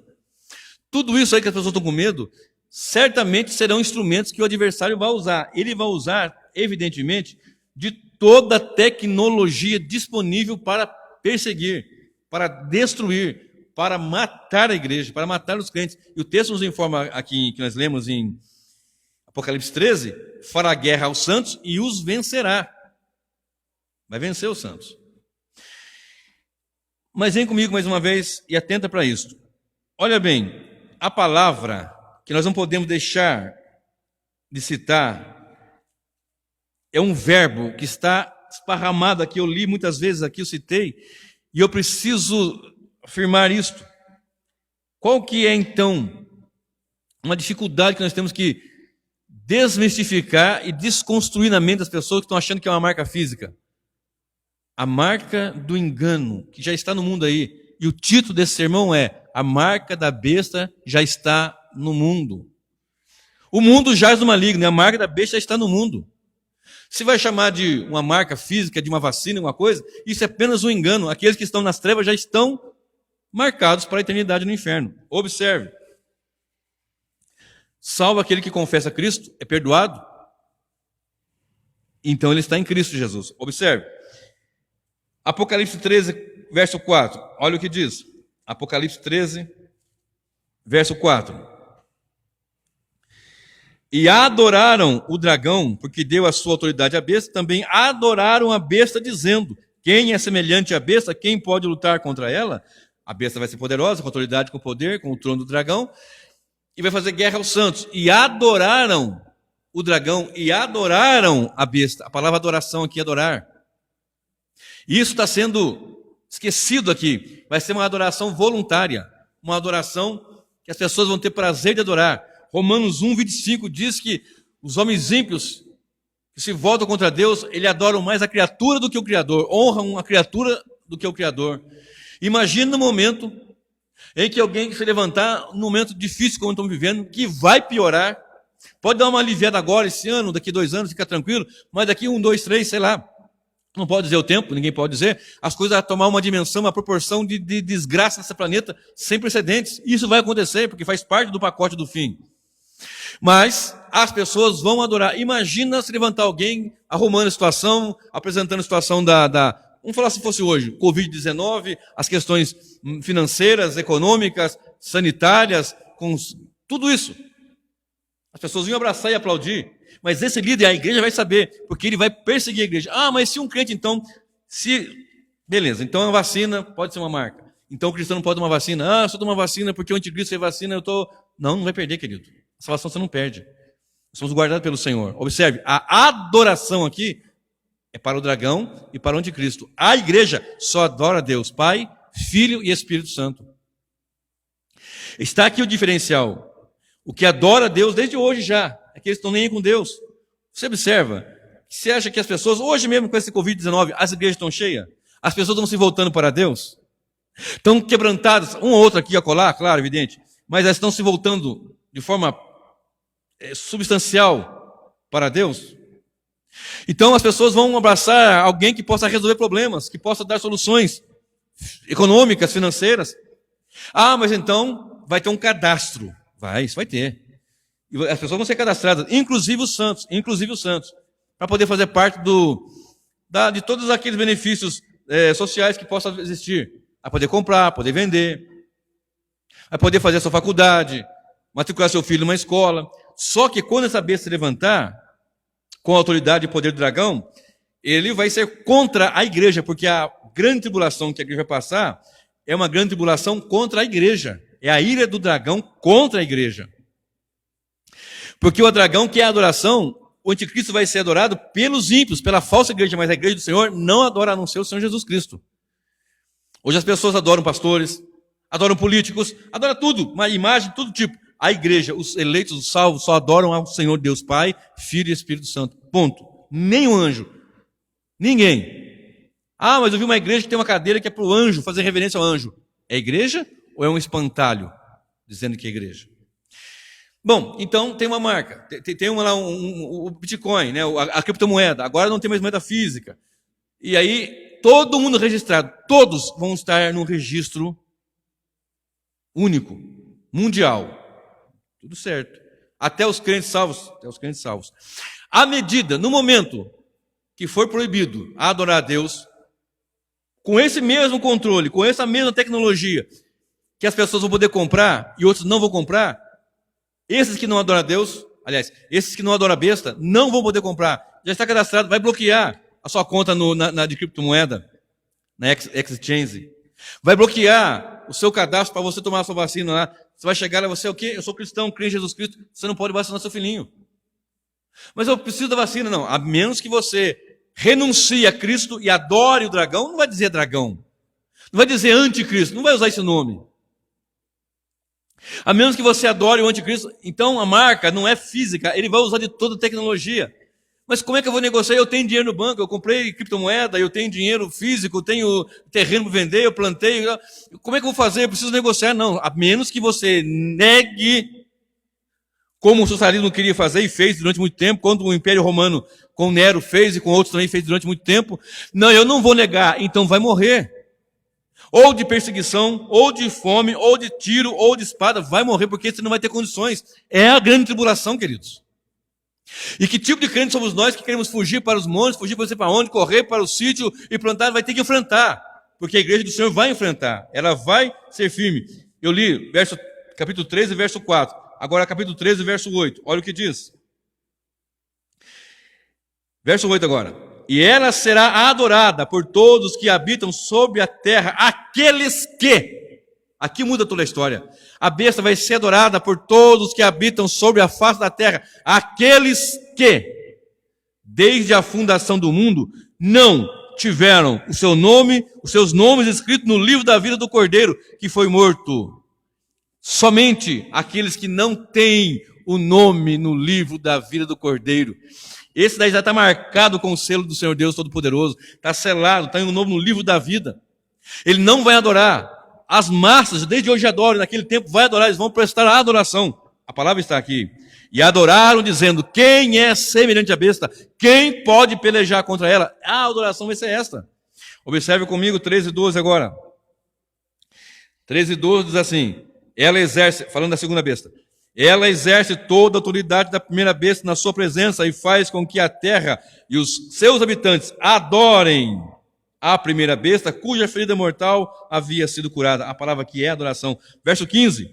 tudo isso aí que as pessoas estão com medo, certamente serão instrumentos que o adversário vai usar. Ele vai usar, evidentemente, de toda a tecnologia disponível para perseguir, para destruir, para matar a igreja, para matar os crentes. E o texto nos informa aqui, que nós lemos em Apocalipse 13, fará guerra aos santos e os vencerá. Vai vencer os santos. Mas vem comigo mais uma vez e atenta para isso. Olha bem, a palavra que nós não podemos deixar de citar é um verbo que está esparramado aqui. Eu li muitas vezes aqui, eu citei, e eu preciso afirmar isto. Qual que é, então, uma dificuldade que nós temos que desmistificar e desconstruir na mente das pessoas que estão achando que é uma marca física? A marca do engano, que já está no mundo aí. E o título desse sermão é: a marca da besta já está no mundo. O mundo jaz no maligno, e a marca da besta já está no mundo. Se vai chamar de uma marca física, de uma vacina, alguma coisa, isso é apenas um engano. Aqueles que estão nas trevas já estão marcados para a eternidade no inferno. Observe. Salvo aquele que confessa Cristo, é perdoado. Então ele está em Cristo Jesus. Observe. Apocalipse 13, verso 4. Olha o que diz. Apocalipse 13, verso 4. E adoraram o dragão, porque deu a sua autoridade à besta, também adoraram a besta, dizendo: quem é semelhante à besta, quem pode lutar contra ela? A besta vai ser poderosa, com autoridade, com poder, com o trono do dragão, e vai fazer guerra aos santos. E adoraram o dragão, e adoraram a besta. A palavra adoração aqui é adorar. E isso está sendo esquecido aqui. Vai ser uma adoração voluntária, uma adoração que as pessoas vão ter prazer de adorar. Romanos 1, 25 diz que os homens ímpios que se voltam contra Deus, eles adoram mais a criatura do que o Criador, honram a criatura do que o Criador. Imagina no momento em que alguém se levantar, num momento difícil como estamos vivendo, que vai piorar, pode dar uma aliviada agora, esse ano, daqui 2 anos, fica tranquilo, mas daqui 1, 2, 3, sei lá, não pode dizer o tempo, ninguém pode dizer, as coisas vão tomar uma dimensão, uma proporção de desgraça nesse planeta sem precedentes. Isso vai acontecer, porque faz parte do pacote do fim. Mas as pessoas vão adorar. Imagina se levantar alguém arrumando a situação, apresentando a situação vamos falar se fosse hoje, Covid-19, as questões financeiras, econômicas, sanitárias, com tudo isso. As pessoas iam abraçar e aplaudir. Mas esse líder, a igreja vai saber, porque ele vai perseguir a igreja. Ah, mas se um crente, então, beleza, então a vacina pode ser uma marca. Então o cristão não pode tomar vacina. Ah, só tomar vacina porque o anticristo fez vacina, eu estou... Não vai perder, querido. A salvação você não perde. Nós somos guardados pelo Senhor. Observe, a adoração aqui é para o dragão e para o anticristo. A igreja só adora a Deus, Pai, Filho e Espírito Santo. Está aqui o diferencial. O que adora a Deus desde hoje já, é que eles estão nem aí com Deus. Você observa, você acha que as pessoas, hoje mesmo com esse Covid-19, as igrejas estão cheias? As pessoas estão se voltando para Deus? Estão quebrantadas, um ou outro aqui a colar, claro, evidente, mas elas estão se voltando de forma substancial para Deus? Então as pessoas vão abraçar alguém que possa resolver problemas, que possa dar soluções econômicas, financeiras. Ah, mas então vai ter um cadastro. Isso vai ter. E as pessoas vão ser cadastradas, inclusive os santos, para poder fazer parte de todos aqueles benefícios sociais que possam existir. Vai poder comprar, poder vender, vai poder fazer a sua faculdade, matricular seu filho numa escola. Só que quando essa besta se levantar, com a autoridade e poder do dragão, ele vai ser contra a igreja, porque a grande tribulação que a igreja vai passar é uma grande tribulação contra a igreja. É a ira do dragão contra a igreja. Porque o dragão quer a adoração, o anticristo vai ser adorado pelos ímpios, pela falsa igreja, mas a igreja do Senhor não adora a não ser o Senhor Jesus Cristo. Hoje as pessoas adoram pastores, adoram políticos, adoram tudo, uma imagem, todo tipo. A igreja, os eleitos, os salvos, só adoram ao Senhor Deus Pai, Filho e Espírito Santo. Ponto. Nem o anjo. Ninguém. Ah, mas eu vi uma igreja que tem uma cadeira que é para o anjo, fazer reverência ao anjo. É igreja ou é um espantalho dizendo que é igreja? Bom, então tem uma marca. Tem lá o Bitcoin, né, a criptomoeda. Agora não tem mais moeda física. E aí todo mundo registrado, todos vão estar num registro único, mundial. Tudo certo. Até os crentes salvos. À medida, no momento que for proibido adorar a Deus, com esse mesmo controle, com essa mesma tecnologia, que as pessoas vão poder comprar e outros não vão comprar, esses que não adoram a Deus, aliás, esses que não adoram a besta, não vão poder comprar. Já está cadastrado, vai bloquear a sua conta de criptomoeda, na Exchange. Vai bloquear o seu cadastro para você tomar a sua vacina lá. Você vai chegar lá, você é o quê? Eu sou cristão, creio em Jesus Cristo. Você não pode vacinar seu filhinho. Mas eu preciso da vacina, não. A menos que você renuncie a Cristo e adore o dragão, não vai dizer dragão. Não vai dizer anticristo, não vai usar esse nome. A menos que você adore o anticristo, então a marca não é física, ele vai usar de toda a tecnologia. Mas como é que eu vou negociar? Eu tenho dinheiro no banco, eu comprei criptomoeda, eu tenho dinheiro físico, eu tenho terreno para vender, eu plantei. Como é que eu vou fazer? Eu preciso negociar? Não, a menos que você negue, como o socialismo queria fazer e fez durante muito tempo, quando o Império Romano com Nero fez e com outros também fez durante muito tempo. Não, eu não vou negar, então vai morrer. Ou de perseguição, ou de fome, ou de tiro, ou de espada, vai morrer porque você não vai ter condições. É a grande tribulação, queridos. E que tipo de crente somos nós que queremos fugir para os montes, fugir para você para onde, correr para o sítio e plantar? Vai ter que enfrentar, porque a igreja do Senhor vai enfrentar, ela vai ser firme. Eu li capítulo 13, verso 4, agora capítulo 13, verso 8, olha o que diz. Verso 8 agora. E ela será adorada por todos que habitam sobre a terra, aqueles que... Aqui muda toda a história. A besta vai ser adorada por todos que habitam sobre a face da terra, aqueles que, desde a fundação do mundo, não tiveram o seu nome, os seus nomes escritos no livro da vida do Cordeiro, que foi morto. Somente aqueles que não têm o nome no livro da vida do Cordeiro. Esse daí já está marcado com o selo do Senhor Deus Todo-Poderoso, está selado, está o nome no livro da vida. Ele não vai adorar. As massas, desde hoje adoram, naquele tempo vai adorar, eles vão prestar a adoração. A palavra está aqui. E adoraram dizendo, quem é semelhante à besta? Quem pode pelejar contra ela? A adoração vai ser esta. Observe comigo 13:12 agora. 13:12 diz assim, ela exerce, falando da segunda besta, ela exerce toda a autoridade da primeira besta na sua presença e faz com que a terra e os seus habitantes adorem a primeira besta, cuja ferida mortal havia sido curada. A palavra aqui é adoração. Verso 15.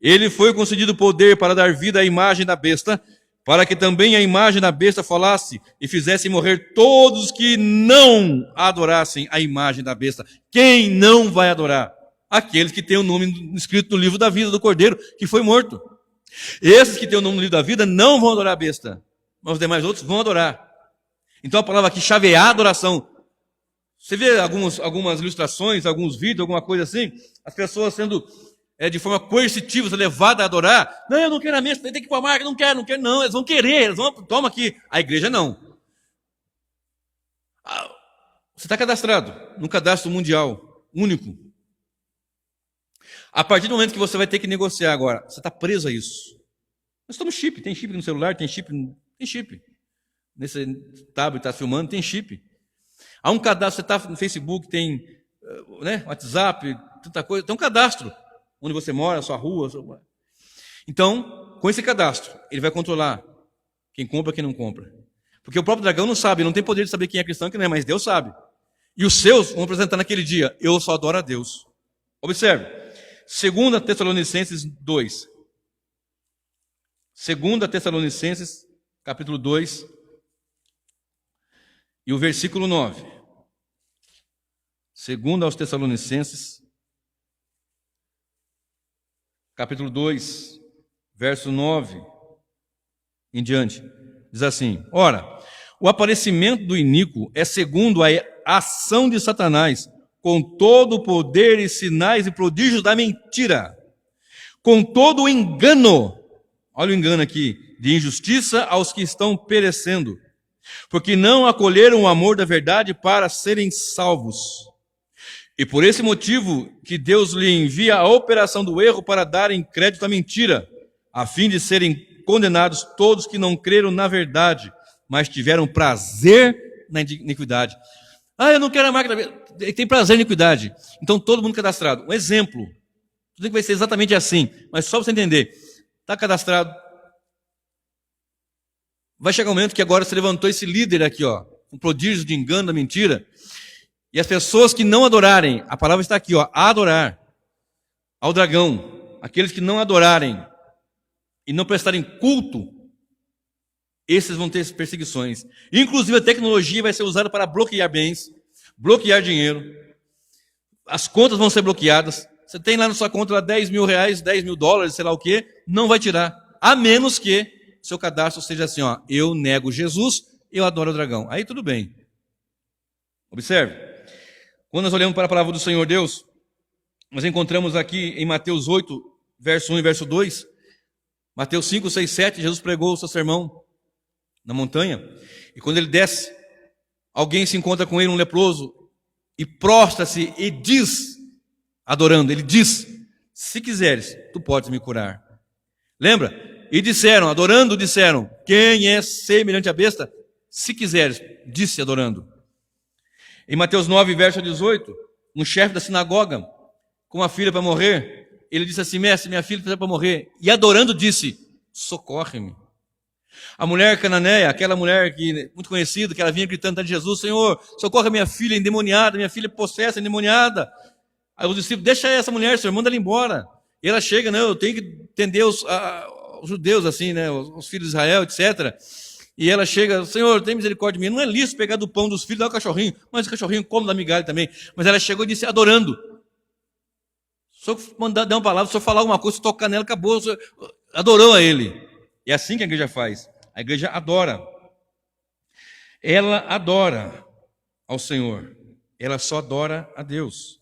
Ele foi concedido poder para dar vida à imagem da besta, para que também a imagem da besta falasse e fizesse morrer todos que não adorassem a imagem da besta. Quem não vai adorar? Aqueles que têm o nome escrito no livro da vida do Cordeiro, que foi morto. Esses que têm o nome no livro da vida não vão adorar a besta, mas os demais outros vão adorar. Então a palavra aqui, chavear a adoração. Você vê algumas ilustrações, alguns vídeos, alguma coisa assim, as pessoas sendo de forma coercitiva levadas a adorar. Não, eu não quero a mesa, tem que ir para a marca, não quero, não, eles vão querer, eles vão, toma aqui. A igreja não. Você está cadastrado num cadastro mundial, único. A partir do momento que você vai ter que negociar agora, você está preso a isso. Nós estamos chip, tem chip no celular, tem chip. Nesse tablet está filmando, tem chip. Há um cadastro, você está no Facebook, tem WhatsApp, tanta coisa, tem um cadastro, onde você mora, sua rua. Então, com esse cadastro, ele vai controlar quem compra e quem não compra. Porque o próprio dragão não sabe, não tem poder de saber quem é cristão e quem não é, mas Deus sabe. E os seus vão apresentar naquele dia, eu só adoro a Deus. Observe, 2 Tessalonicenses 2. 2 Tessalonicenses, capítulo 2, e o versículo 9. 2 aos Tessalonicenses, capítulo 2, verso 9 em diante, diz assim, ora, o aparecimento do iníquo é segundo a ação de Satanás, com todo o poder e sinais e prodígios da mentira, com todo o engano, olha o engano aqui, de injustiça aos que estão perecendo, porque não acolheram o amor da verdade para serem salvos. E por esse motivo que Deus lhe envia a operação do erro para darem crédito à mentira, a fim de serem condenados todos que não creram na verdade, mas tiveram prazer na iniquidade. Ah, eu não quero a marca da besta. Ele tem prazer em iniquidade. Então todo mundo cadastrado. Um exemplo. Tudo que vai ser exatamente assim, mas só para você entender. Está cadastrado. Vai chegar um momento que agora se levantou esse líder aqui, ó, um prodígio de engano, da mentira. E as pessoas que não adorarem, a palavra está aqui, ó, adorar ao dragão, aqueles que não adorarem e não prestarem culto, esses vão ter perseguições. Inclusive a tecnologia vai ser usada para bloquear bens, bloquear dinheiro. As contas vão ser bloqueadas. Você tem lá na sua conta lá 10 mil reais, 10 mil dólares, sei lá o quê, não vai tirar. A menos que seu cadastro seja assim, ó, eu nego Jesus, eu adoro o dragão. Aí tudo bem. Observe. Quando nós olhamos para a palavra do Senhor Deus, nós encontramos aqui em Mateus 8, verso 1 e verso 2, Mateus 5, 6, 7, Jesus pregou o seu sermão na montanha, e quando ele desce, alguém se encontra com ele, um leproso, e prostra-se e diz, adorando, ele diz, se quiseres, tu podes me curar. Lembra? E disseram, adorando, disseram, quem é semelhante à besta? Se quiseres, disse adorando. Em Mateus 9, verso 18, um chefe da sinagoga, com uma filha para morrer, ele disse assim, mestre, minha filha está para morrer. E adorando disse, socorre-me. A mulher cananeia, aquela mulher que muito conhecida, que ela vinha gritando de Jesus, Senhor, socorre a minha filha endemoniada, minha filha possessa, endemoniada. Aí os discípulos, deixa essa mulher, Senhor, manda ela embora. E ela chega, não, eu tenho que atender os judeus, assim, né, os filhos de Israel, etc. E ela chega, Senhor, tem misericórdia de mim. Não é lícito pegar do pão dos filhos e dar o cachorrinho, mas o cachorrinho come da migalha também. Mas ela chegou e disse, adorando. Se eu mandar dar uma palavra, se eu falar alguma coisa, se tocar nela, acabou. Adorou a ele. É assim que a igreja faz. A igreja adora. Ela adora ao Senhor. Ela só adora a Deus.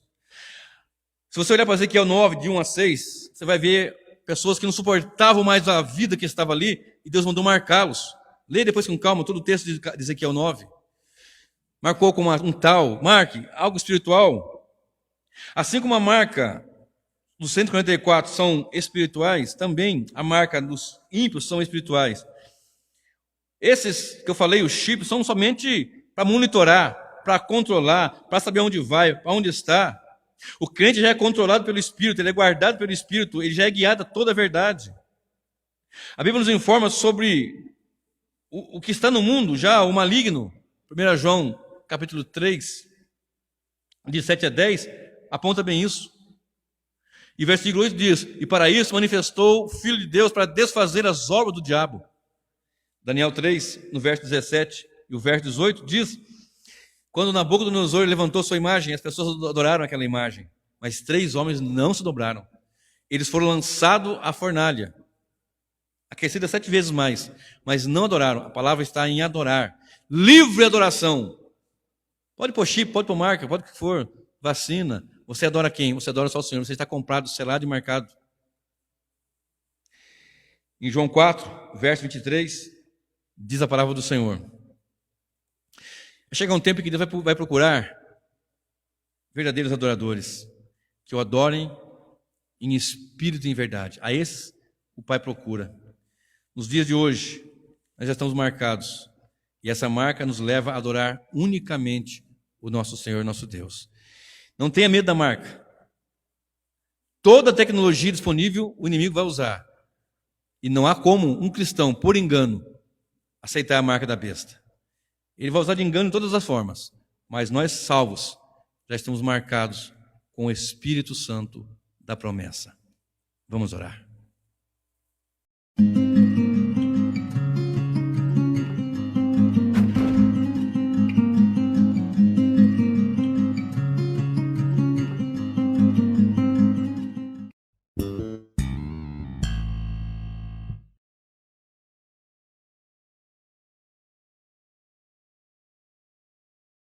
Se você olhar para Ezequiel 9, de 1 a 6, você vai ver pessoas que não suportavam mais a vida que estava ali, e Deus mandou marcá-los. Leia depois com calma todo o texto de Ezequiel 9. Marcou com um tal, marque, algo espiritual. Assim como a marca dos 144 são espirituais, também a marca dos ímpios são espirituais. Esses que eu falei, os chips, são somente para monitorar, para controlar, para saber onde vai, para onde está. O crente já é controlado pelo Espírito, ele é guardado pelo Espírito, ele já é guiado a toda a verdade. A Bíblia nos informa sobre o que está no mundo, já o maligno. 1 João, capítulo 3, de 7 a 10, aponta bem isso. E versículo 8 diz, e para isso manifestou o Filho de Deus para desfazer as obras do diabo. Daniel 3, no verso 17 e o verso 18, diz, quando Nabucodonosor levantou sua imagem, as pessoas adoraram aquela imagem, mas 3 homens não se dobraram. Eles foram lançados à fornalha, aquecida 7 vezes mais, mas não adoraram. A palavra está em adorar. Livre adoração. Pode pôr chip, pode pôr marca, pode o que for, vacina. Você adora quem? Você adora só o Senhor. Você está comprado, selado e marcado. Em João 4, verso 23, diz a palavra do Senhor. Vai chegar um tempo que Deus vai procurar verdadeiros adoradores, que o adorem em espírito e em verdade. A esses o Pai procura. Nos dias de hoje, nós já estamos marcados. E essa marca nos leva a adorar unicamente o nosso Senhor, nosso Deus. Não tenha medo da marca. Toda a tecnologia disponível, o inimigo vai usar. E não há como um cristão, por engano, aceitar a marca da besta. Ele vai usar de engano de todas as formas. Mas nós, salvos, já estamos marcados com o Espírito Santo da promessa. Vamos orar.